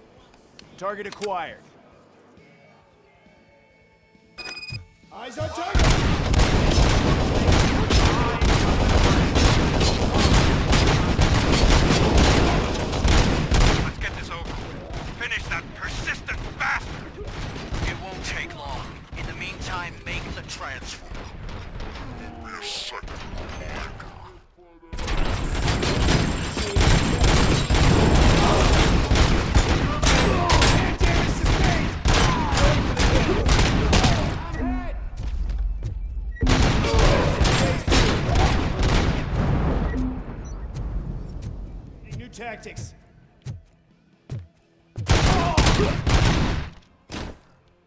Target acquired. Eyes on target! Let's get this over with. Finish that persistent bastard! It won't take long. In the meantime, make the transfer. New tactics.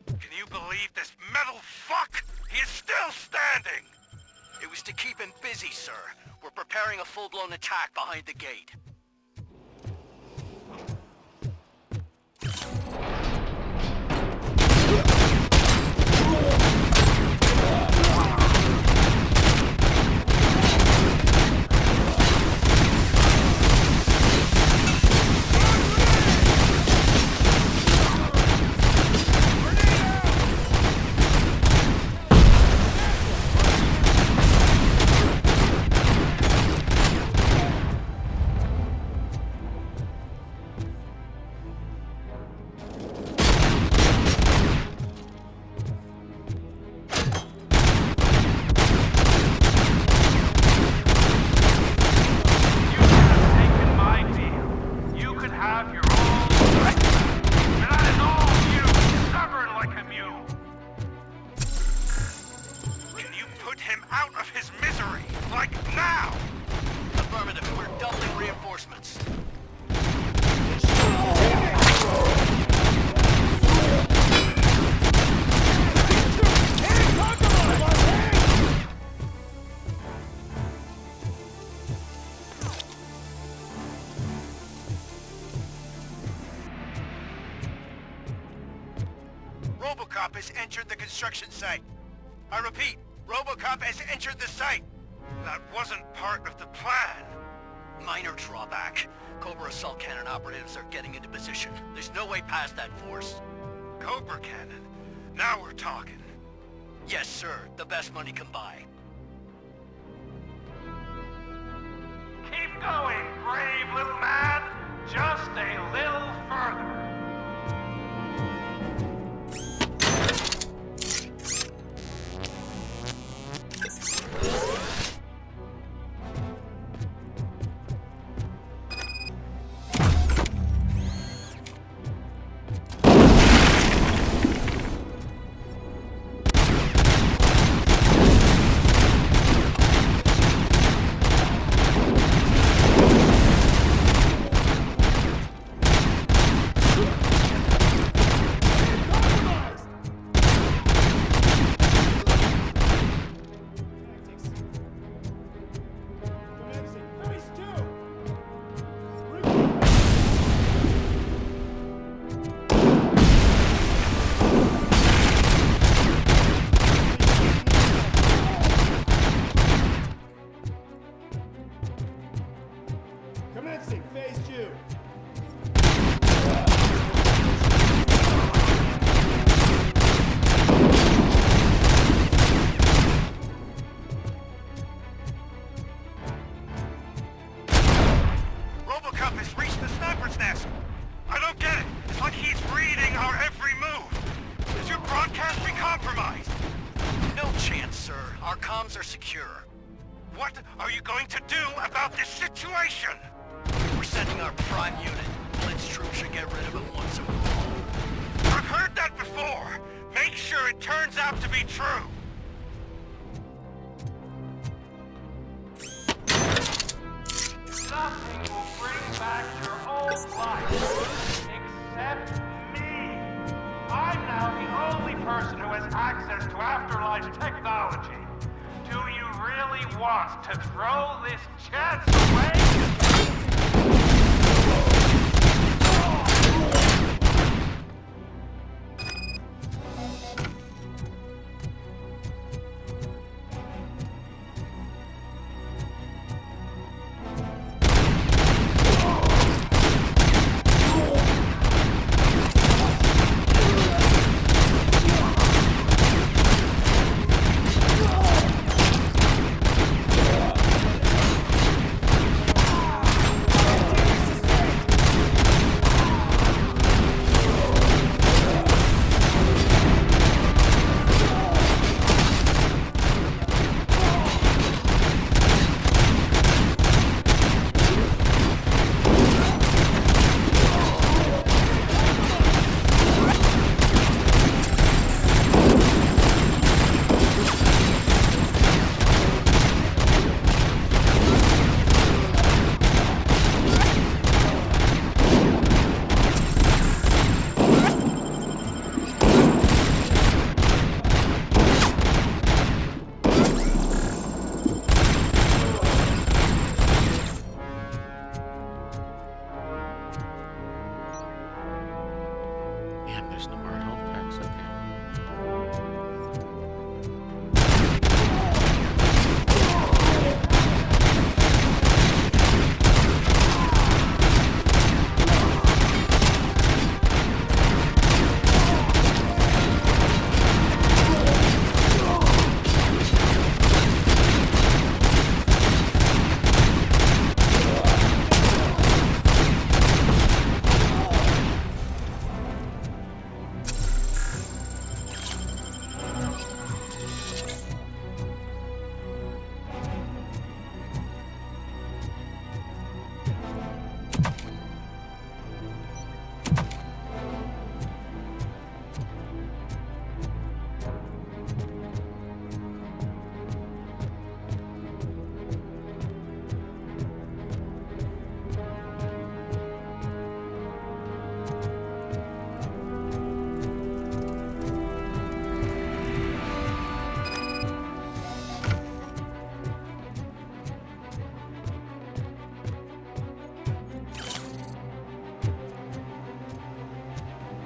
Can you believe this metal fuck? He is still standing! It was to keep him busy, sir. We're preparing a full-blown attack behind the gate. RoboCop has entered the construction site. I repeat, RoboCop has entered the site. That wasn't part of the plan. Minor drawback. Cobra assault cannon operatives are getting into position. There's no way past that force. Cobra cannon? Now we're talking. Yes, sir. The best money can buy. Keep going, brave little man. Just a little further. sir. Our comms are secure. What are you going to do about this situation? We're sending our prime unit. Blitz troops should get rid of him once and for all. I've heard that before. Make sure it turns out to be true. Nothing will bring back your old life except me. I'm now the only person who has access to afterlife technology. Do you really want to throw this chance away? Damn, there's no more health packs, okay.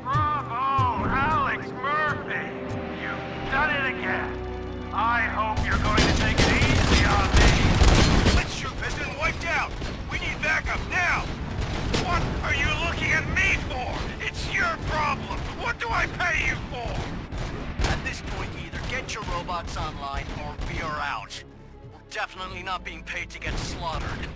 Bravo, Alex Murphy! You've done it again. I hope you're going to take it easy on me. Blitz troop has been wiped out. We need backup now. What are you looking at me for? It's your problem. What do I pay you for? At this point, either get your robots online or we are out. We're definitely not being paid to get slaughtered.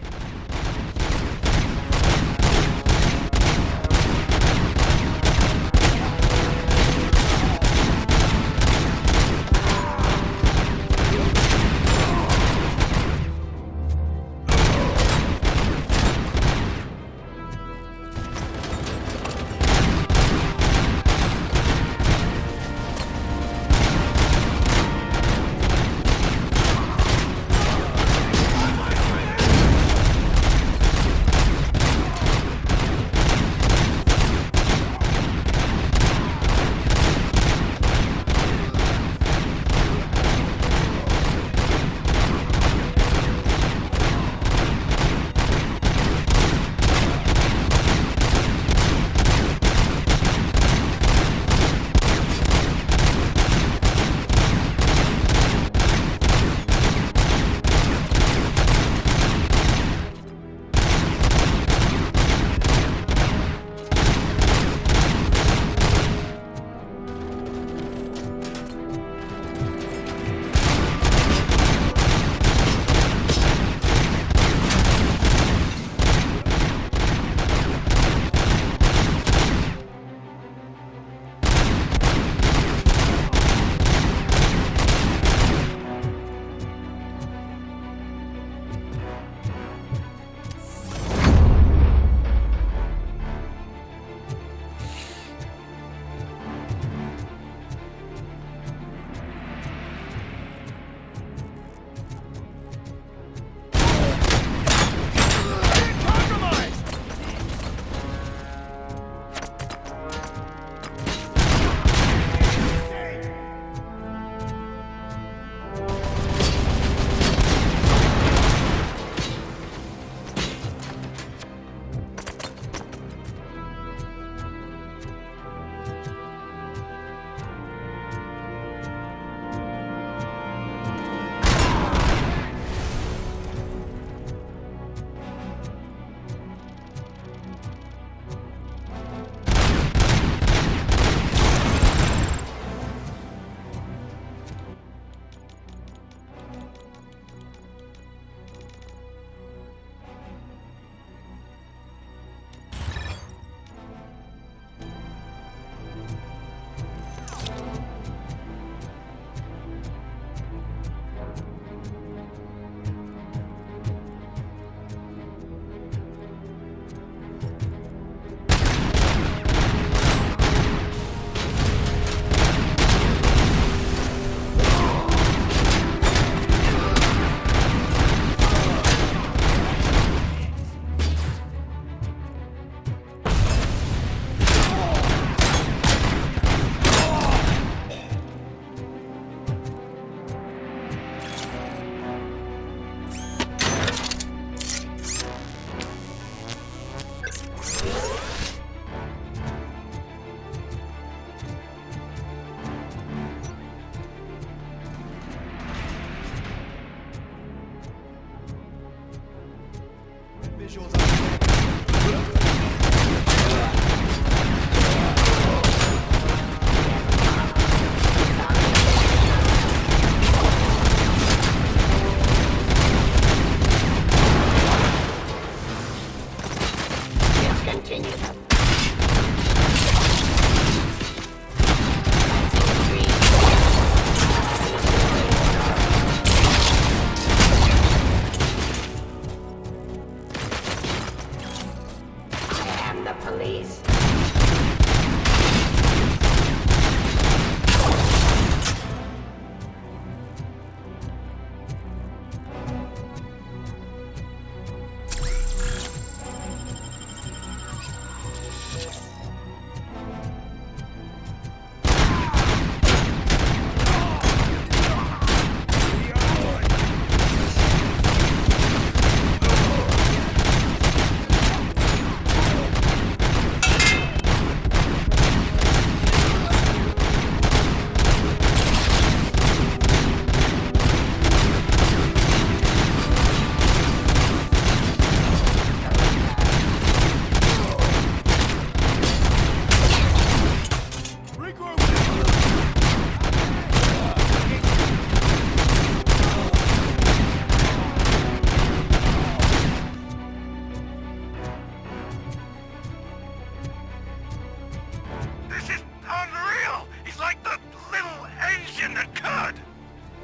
in the cud!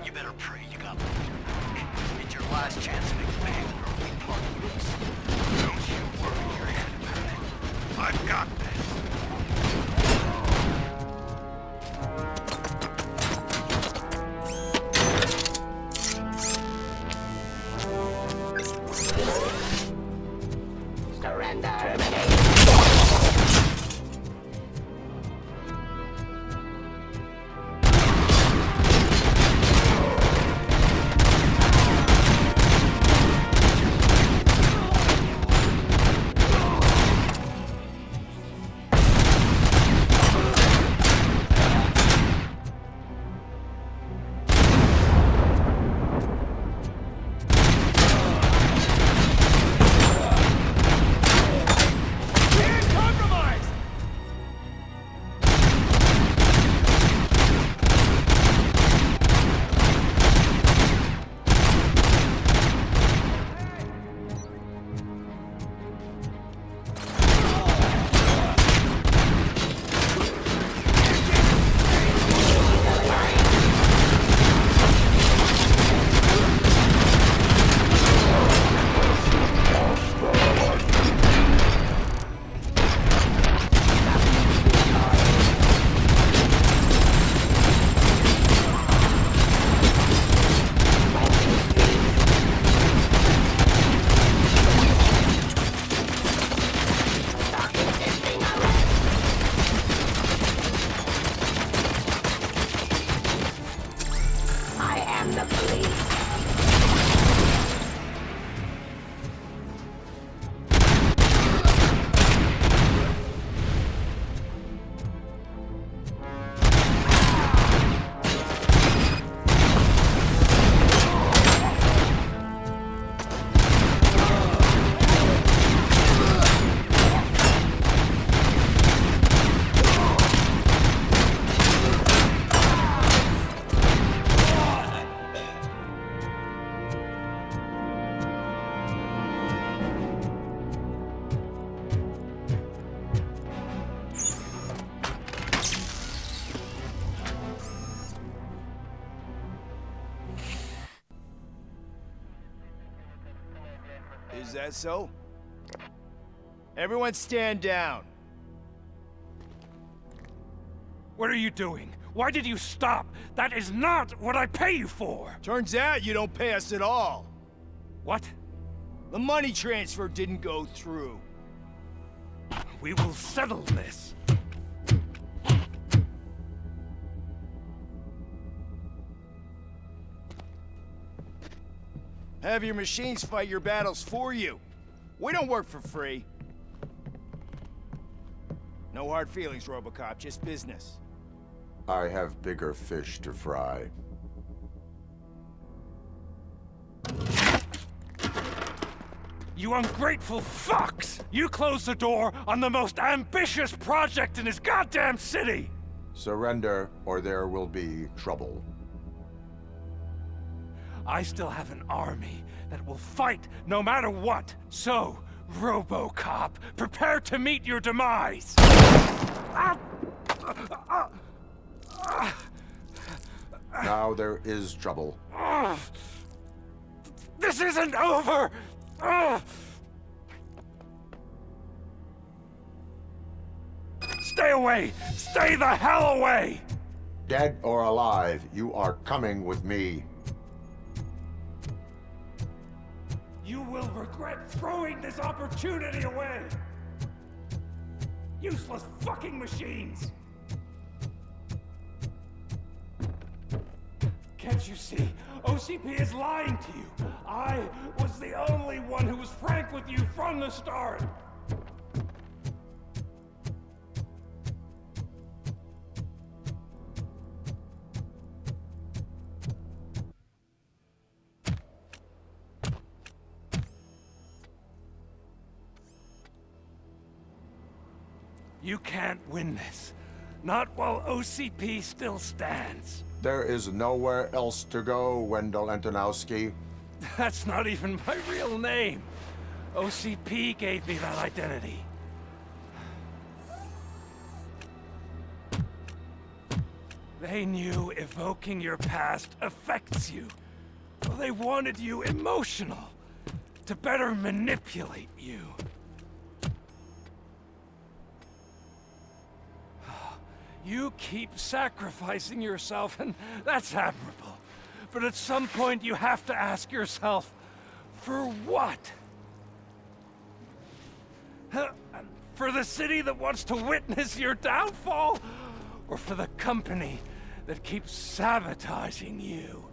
You better pray you got it's your last chance to make the band or we part loose. Don't you worry your head about it. I've got this. Is that so? Everyone stand down. What are you doing? Why did you stop? That is not what I pay you for! Turns out you don't pay us at all. What? The money transfer didn't go through. We will settle this. Have your machines fight your battles for you. We don't work for free. No hard feelings, RoboCop, just business. I have bigger fish to fry. You ungrateful fucks! You closed the door on the most ambitious project in this goddamn city! Surrender, or there will be trouble. I still have an army that will fight no matter what. So, RoboCop, prepare to meet your demise! Now there is trouble. This isn't over! Stay away! Stay the hell away! Dead or alive, you are coming with me. You will regret throwing this opportunity away! Useless fucking machines! Can't you see? OCP is lying to you! I was the only one who was frank with you from the start! You can't win this. Not while OCP still stands. There is nowhere else to go, Wendell Antonowski. That's not even my real name. OCP gave me that They knew evoking your past affects you. Well, they wanted you emotional, to better manipulate you. You keep sacrificing yourself, and that's admirable. But at some point you have to ask yourself, for what? For the city that wants to witness your downfall? Or for the company that keeps sabotaging you?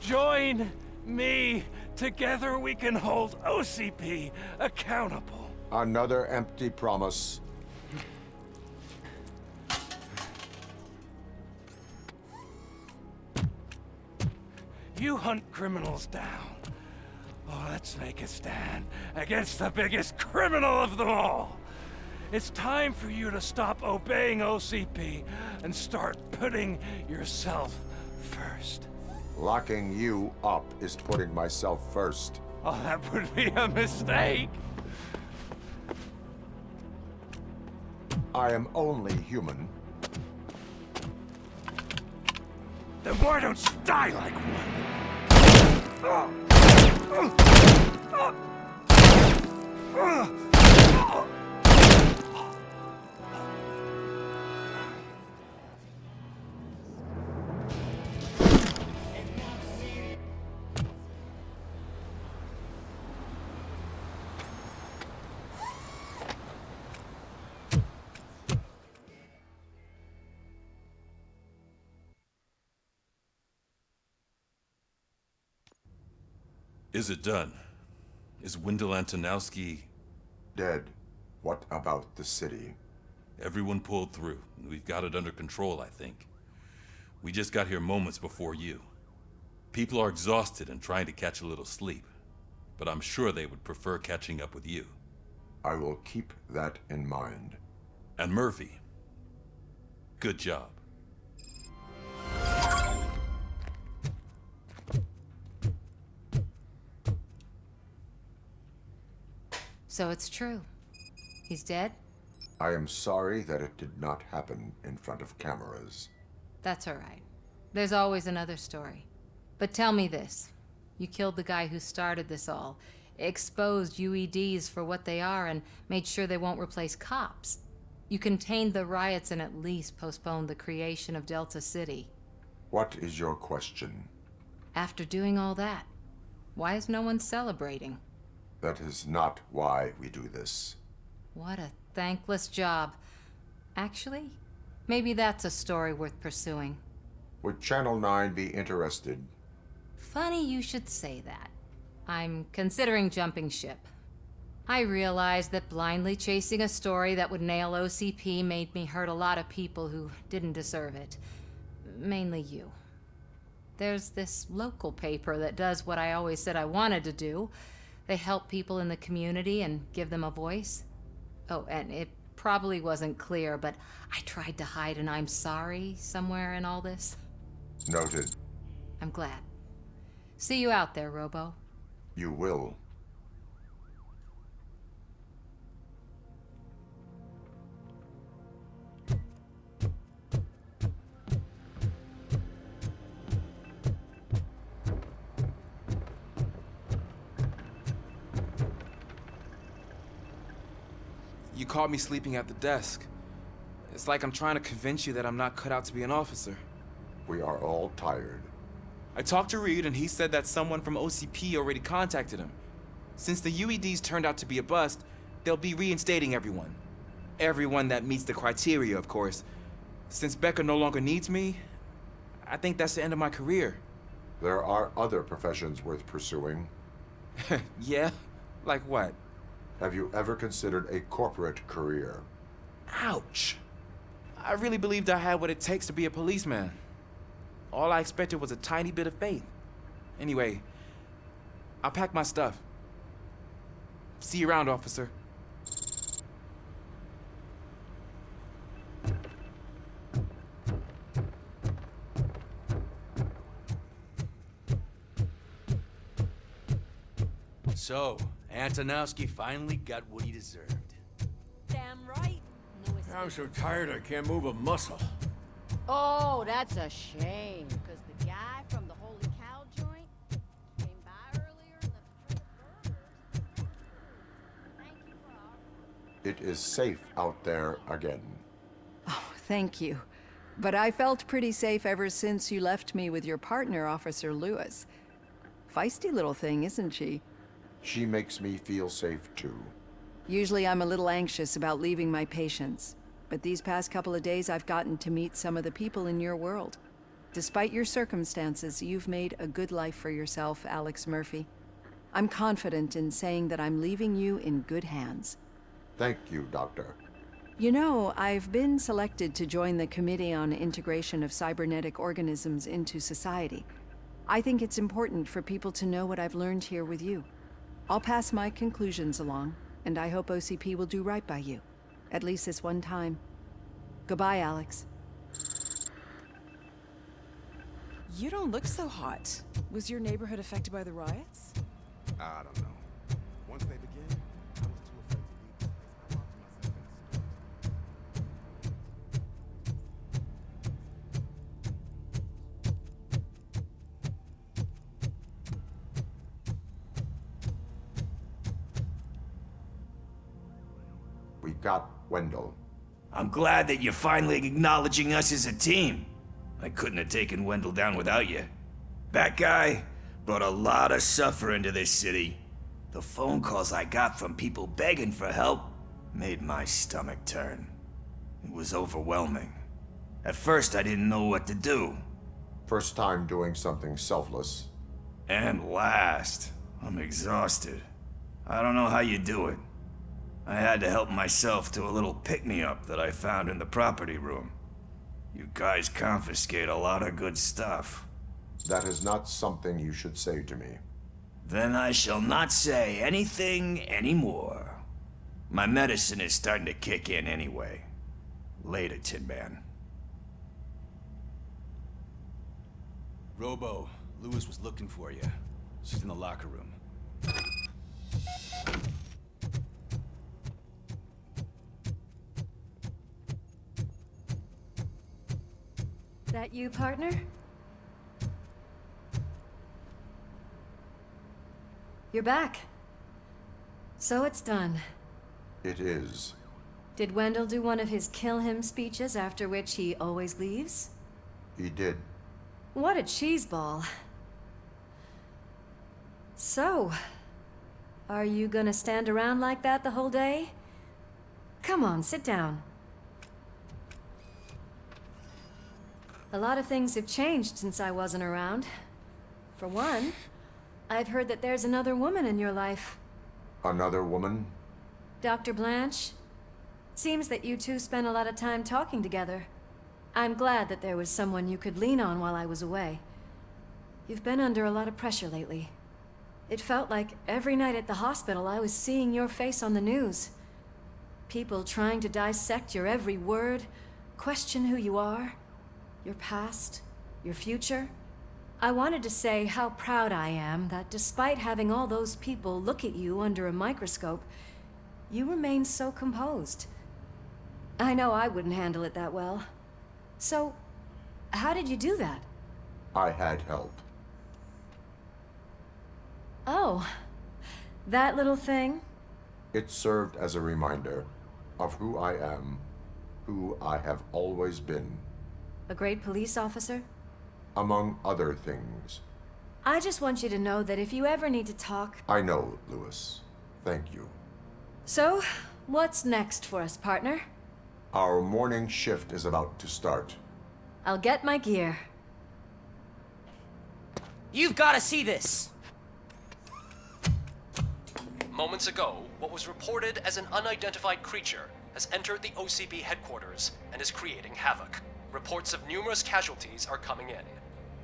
Join me. Together we can hold OCP accountable. Another empty promise. You hunt criminals down. Oh, let's make a stand against the biggest criminal of them all. It's time for you to stop obeying OCP and start putting yourself first. Locking you up is putting myself first. Oh, that would be a mistake. I am only human. Then why don't you die like one? Is it done? Is Wendell Antonowski... dead? What about the city? Everyone pulled through. We've got it under control, I think. We just got here moments before you. People are exhausted and trying to catch a little sleep. But I'm sure they would prefer catching up with you. I will keep that in mind. And Murphy, good job. So it's true. He's dead? I am sorry that it did not happen in front of cameras. That's all right. There's always another story. But tell me this. You killed the guy who started this all, exposed UEDs for what they are, and made sure they won't replace cops. You contained the riots and at least postponed the creation of Delta City. What is your question? After doing all that, why is no one celebrating? That is not why we do this. What a thankless job. Actually, maybe that's a story worth pursuing. Would Channel 9 be interested? Funny you should say that. I'm considering jumping ship. I realize that blindly chasing a story that would nail OCP made me hurt a lot of people who didn't deserve it. Mainly you. There's this local paper that does what I always said I wanted to do. They help people in the community and give them a voice. Oh, and it probably wasn't clear, but I tried to hide an I'm sorry somewhere in all this. Noted. I'm glad. See you out there, Robo. You will. You caught me sleeping at the desk. It's like I'm trying to convince you that I'm not cut out to be an officer. We are all tired. I talked to Reed and he said that someone from OCP already contacted him. Since the UEDs turned out to be a bust, they'll be reinstating everyone. Everyone that meets the criteria, of course. Since Becca no longer needs me, I think that's the end of my career. There are other professions worth pursuing. Yeah? Like what? Have you ever considered a corporate career? Ouch! I really believed I had what it takes to be a policeman. All I expected was a tiny bit of faith. Anyway, I'll pack my stuff. See you around, officer. So, Antonowski finally got what he deserved. Damn right. I'm so tired I can't move a muscle. Oh, that's a shame, because the guy from the Holy Cow joint came by earlier and left a tray of burgers. Thank you for our... It is safe out there again. Oh, thank you. But I felt pretty safe ever since you left me with your partner, Officer Lewis. Feisty little thing, isn't she? She makes me feel safe too. Usually I'm a little anxious about leaving my patients, but these past couple of days I've gotten to meet some of the people in your world. Despite your circumstances, you've made a good life for yourself, Alex Murphy. I'm confident in saying that I'm leaving you in good hands. Thank you, Doctor. You know, I've been selected to join the Committee on Integration of Cybernetic Organisms into Society. I think it's important for people to know what I've learned here with you. I'll pass my conclusions along, and I hope OCP will do right by you. At least this one time. Goodbye, Alex. You don't look so hot. Was your neighborhood affected by the riots? I don't know. Once they begin, I was too afraid to leave the place. I locked myself in a store. We got Wendell. I'm glad that you're finally acknowledging us as a team. I couldn't have taken Wendell down without you. That guy brought a lot of suffering to this city. The phone calls I got from people begging for help made my stomach turn. It was overwhelming. At first, I didn't know what to do. First time doing something selfless. And last, I'm exhausted. I don't know how you do it. I had to help myself to a little pick-me-up that I found in the property room. You guys confiscate a lot of good stuff. That is not something you should say to me. Then I shall not say anything anymore. My medicine is starting to kick in anyway. Later, Tin Man. Robo, Lewis was looking for you. She's in the locker room. That you, partner? You're back. So it's done. It is. Did Wendell do one of his kill him speeches after which he always leaves? He did. What a cheeseball. So, are you gonna stand around like that the whole day? Come on, sit down. A lot of things have changed since I wasn't around. For one, I've heard that there's another woman in your life. Another woman? Dr. Blanche? Seems that you two spent a lot of time talking together. I'm glad that there was someone you could lean on while I was away. You've been under a lot of pressure lately. It felt like every night at the hospital I was seeing your face on the news. People trying to dissect your every word, question who you are, your past, your future. I wanted to say how proud I am that despite having all those people look at you under a microscope, you remain so composed. I know I wouldn't handle it that well. So, how did you do that? I had help. Oh, that little thing? It served as a reminder of who I am, who I have always been. A great police officer? Among other things. I just want you to know that if you ever need to talk... I know, Lewis. Thank you. So, what's next for us, partner? Our morning shift is about to start. I'll get my gear. You've got to see this! Moments ago, what was reported as an unidentified creature has entered the OCP headquarters and is creating havoc. Reports of numerous casualties are coming in.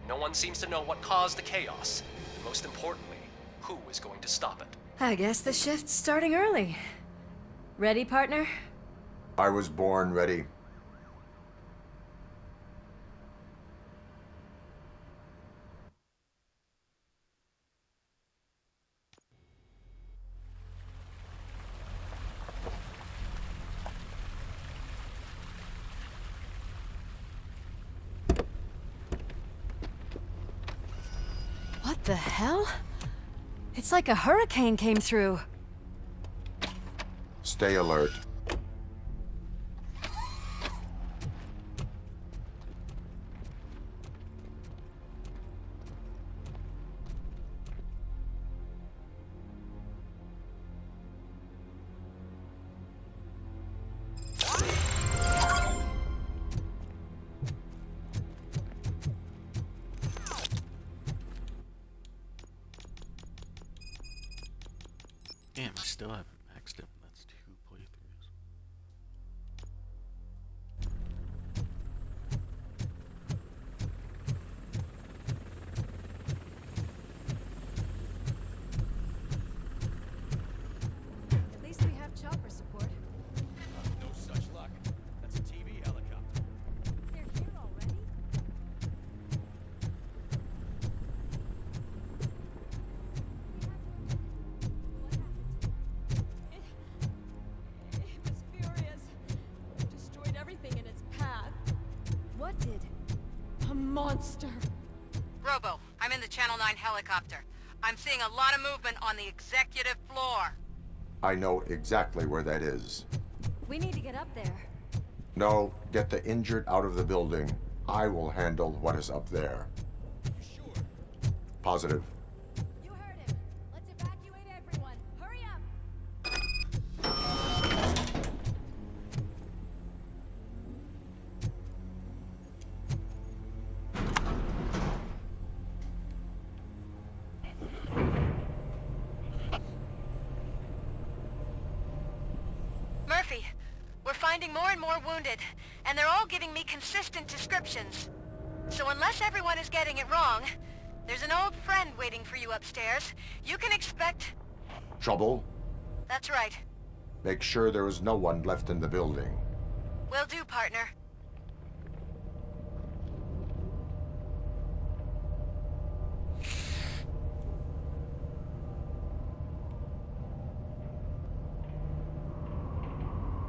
No one seems to know what caused the chaos, and most importantly, who is going to stop it. I guess the shift's starting early. Ready, partner? I was born ready. the hell? It's like a hurricane came through. Stay alert. Damn, I still haven't maxed it. That's 2 playthroughs. At least we have chopper support. No such luck. That's a TV helicopter. They're here already? It was furious. Destroyed everything in its path. What did? A monster. Robo, I'm in the Channel 9 helicopter. I'm seeing a lot of movement on the executive floor. I know exactly where that is. We need to get up there. No, get the injured out of the building. I will handle what is up there. You sure? Positive. You heard him. Let's evacuate everyone. Hurry up. Murphy, we're finding more and more wounded, and they're all giving me consistent descriptions. So unless everyone is getting it wrong, there's an old friend waiting for you upstairs. You can expect... Trouble? That's right. Make sure there is no one left in the building. Will do, partner.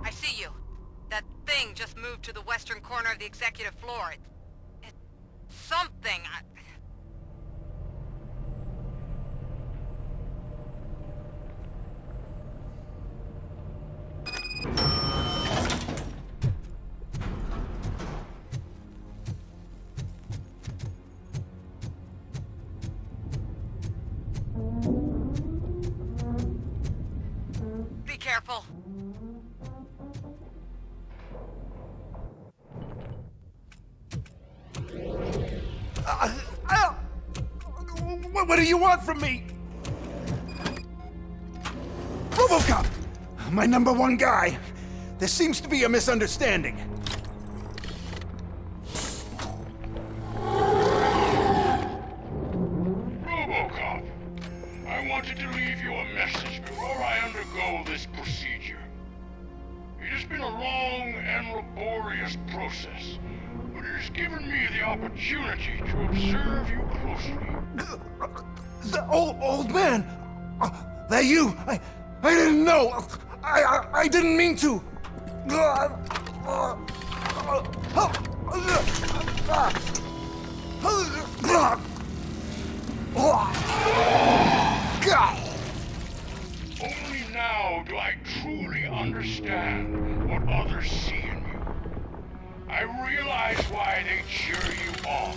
I see you. That thing just moved to the western corner of the executive floor. It's something. Be careful. What do you want from me? RoboCop! My #1 guy. There seems to be a misunderstanding. RoboCop, I wanted to leave you a message before I undergo this procedure. It has been a long and laborious process, but it has given me the opportunity to observe you closely. The old man! That you! I didn't know! I didn't mean to! Only now do I truly understand what others see in you. I realize why they cheer you on,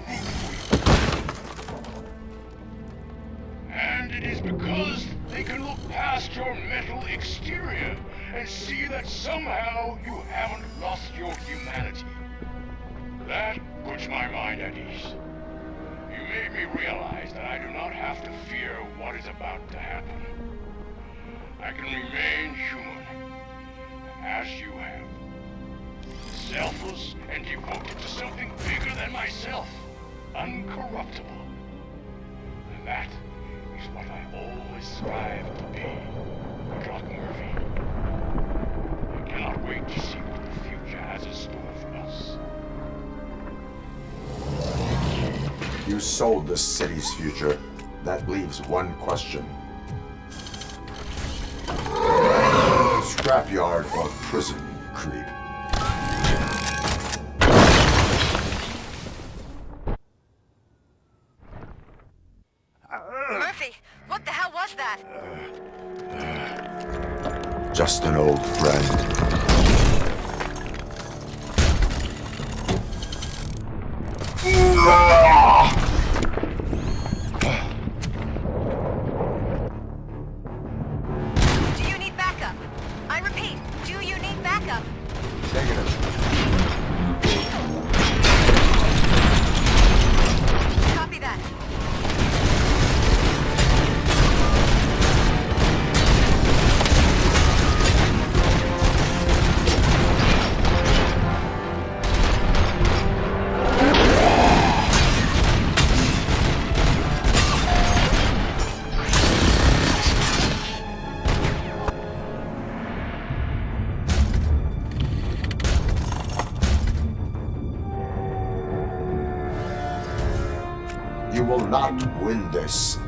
root for you. And it is because they can look past your mental exterior and see that somehow you haven't lost your humanity. That puts my mind at ease. You made me realize that I do not have to fear what is about to happen. I can remain human, as you have. Selfless and devoted to something bigger than myself. Uncorruptible. And that is what I always strive to be. Doc Murphy. I cannot wait to see what the future has in store for us. You sold this city's future. That leaves one question. Scrapyard or prison, creep? What the hell was that? Just an old friend. Do you need backup? I repeat, do you need backup? Negative. Copy that. You will not win this.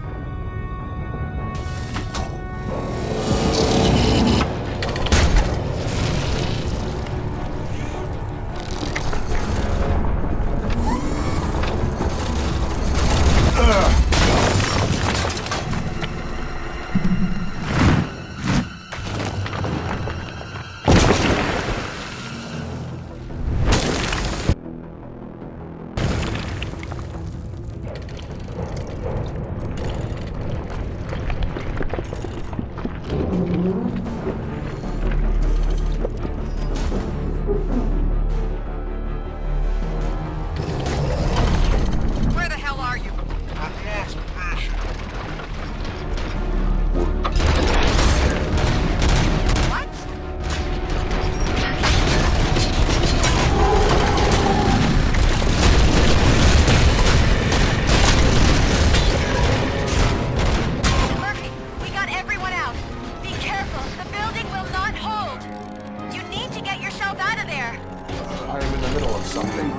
Where the hell are you? I've lost vision. What? Murphy, we got everyone out. Be careful. The building will not hold. You need to get yourself out of there. I am in the middle of something.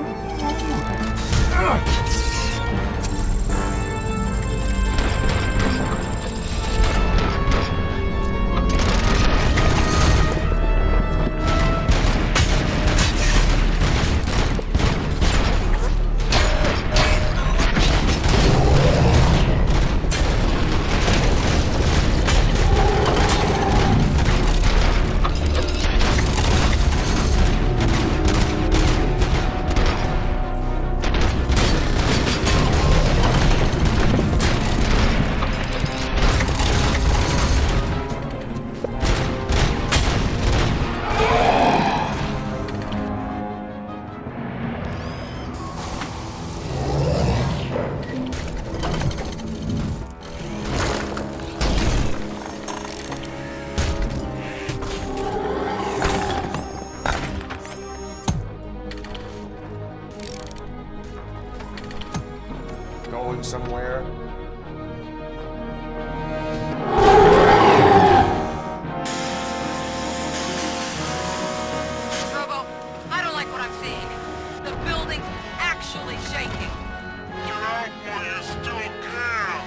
Going somewhere? Robo, I don't like what I'm seeing. The building's actually shaking. Get out while you still can.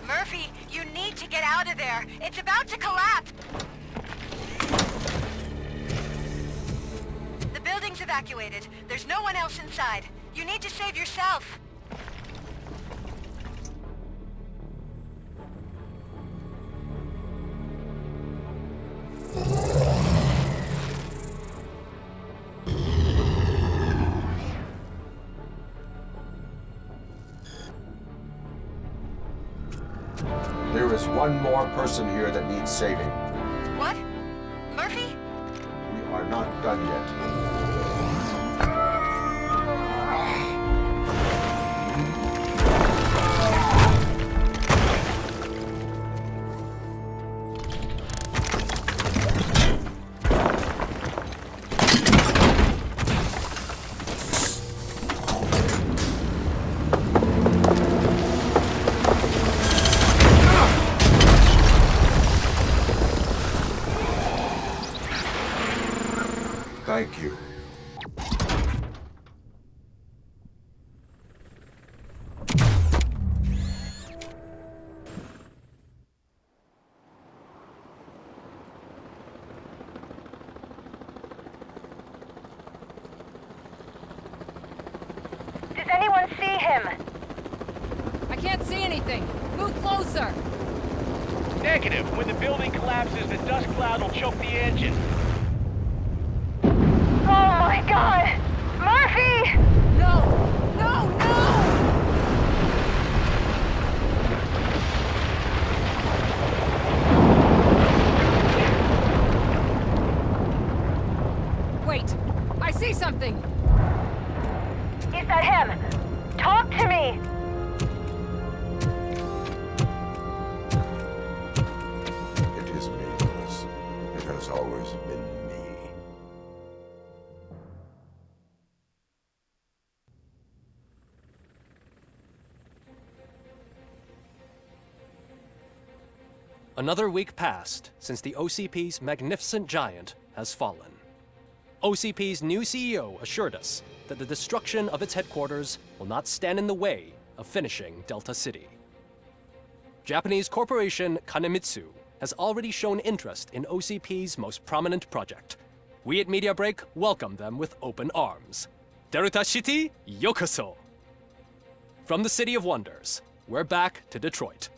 Murphy, you need to get out of there. It's about to collapse. The building's evacuated. There's no one else inside. You need to save yourself. There is one more person here that needs saving. What? Murphy? We are not done yet. Thank you. Does anyone see him? I can't see anything. Move closer. Negative. When the building collapses, the dust cloud will choke the engine. Oh my god! Murphy! No! No! No! Wait! I see something! Is that him? Talk to me! It is me, Lewis. It has always been me. Another week passed since the OCP's magnificent giant has fallen. OCP's new CEO assured us that the destruction of its headquarters will not stand in the way of finishing Delta City. Japanese corporation Kanemitsu has already shown interest in OCP's most prominent project. We at Media Break welcome them with open arms. Delta City, yokoso! From the City of Wonders, we're back to Detroit.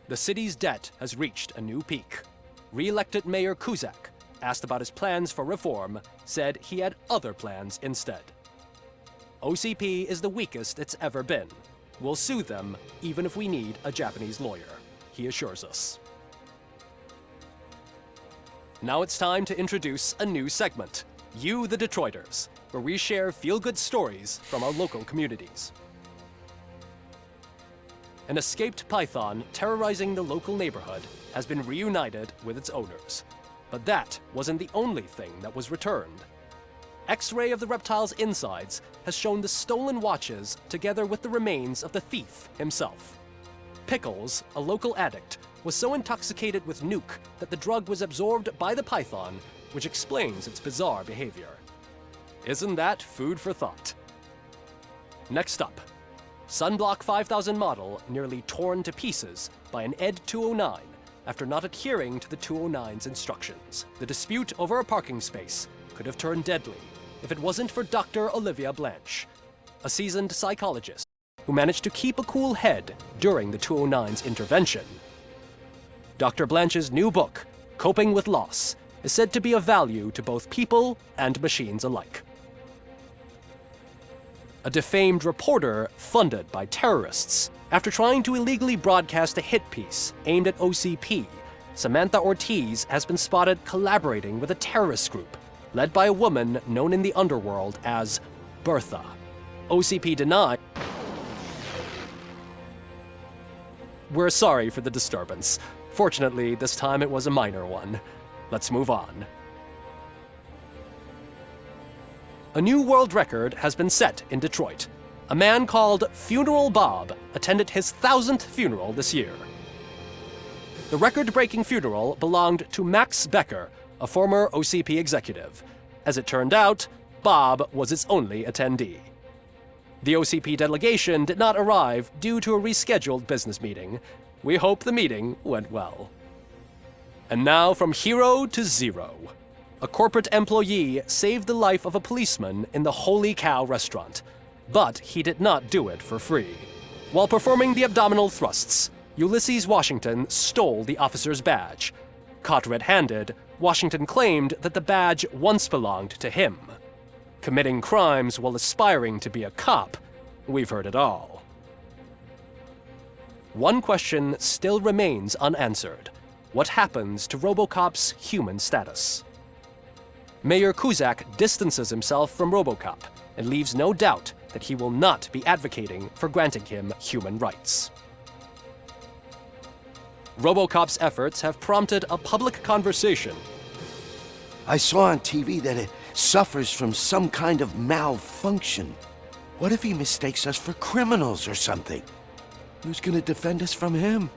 The city's debt has reached a new peak. Re-elected Mayor Kuzak, asked about his plans for reform, said he had other plans instead. OCP is the weakest it's ever been. We'll sue them even if we need a Japanese lawyer, he assures us. Now it's time to introduce a new segment, You the Detroiters, where we share feel-good stories from our local communities. An escaped python terrorizing the local neighborhood has been reunited with its owners. But that wasn't the only thing that was returned. X-ray of the reptile's insides has shown the stolen watches together with the remains of the thief himself. Pickles, a local addict, was so intoxicated with nuke that the drug was absorbed by the python, which explains its bizarre behavior. Isn't that food for thought? Next up, Sunblock 5000 model nearly torn to pieces by an ED 209 after not adhering to the 209's instructions. The dispute over a parking space could have turned deadly if it wasn't for Dr. Olivia Blanche, a seasoned psychologist who managed to keep a cool head during the 209's intervention. Dr. Blanche's new book, Coping with Loss, is said to be of value to both people and machines alike. A defamed reporter funded by terrorists. After trying to illegally broadcast a hit piece aimed at OCP, Samantha Ortiz has been spotted collaborating with a terrorist group led by a woman known in the underworld as Bertha. OCP denied. We're sorry for the disturbance. Fortunately, this time it was a minor one. Let's move on. A new world record has been set in Detroit. A man called Funeral Bob attended his 1000th funeral this year. The record-breaking funeral belonged to Max Becker, a former OCP executive. As it turned out, Bob was its only attendee. The OCP delegation did not arrive due to a rescheduled business meeting. We hope the meeting went well. And now from hero to zero. A corporate employee saved the life of a policeman in the Holy Cow restaurant, but he did not do it for free. While performing the abdominal thrusts, Ulysses Washington stole the officer's badge. Caught red-handed, Washington claimed that the badge once belonged to him. Committing crimes while aspiring to be a cop, we've heard it all. one question still remains unanswered. What happens to RoboCop's human status? Mayor Kuzak distances himself from RoboCop and leaves no doubt that he will not be advocating for granting him human rights. RoboCop's efforts have prompted a public conversation. I saw on TV that it suffers from some kind of malfunction. What if he mistakes us for criminals or something? Who's gonna defend us from him?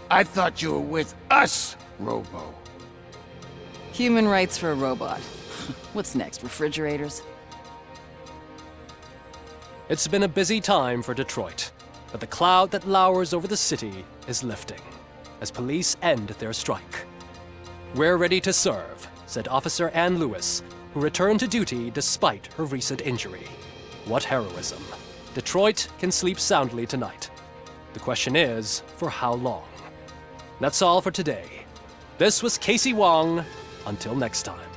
I thought you were with us, Robo. Human rights for a robot. What's next, refrigerators? It's been a busy time for Detroit, but the cloud that lowers over the city is lifting as police end their strike. "We're ready to serve," said Officer Ann Lewis, who returned to duty despite her recent injury. What heroism. Detroit can sleep soundly tonight. The question is, for how long? That's all for today. This was Casey Wong. Until next time.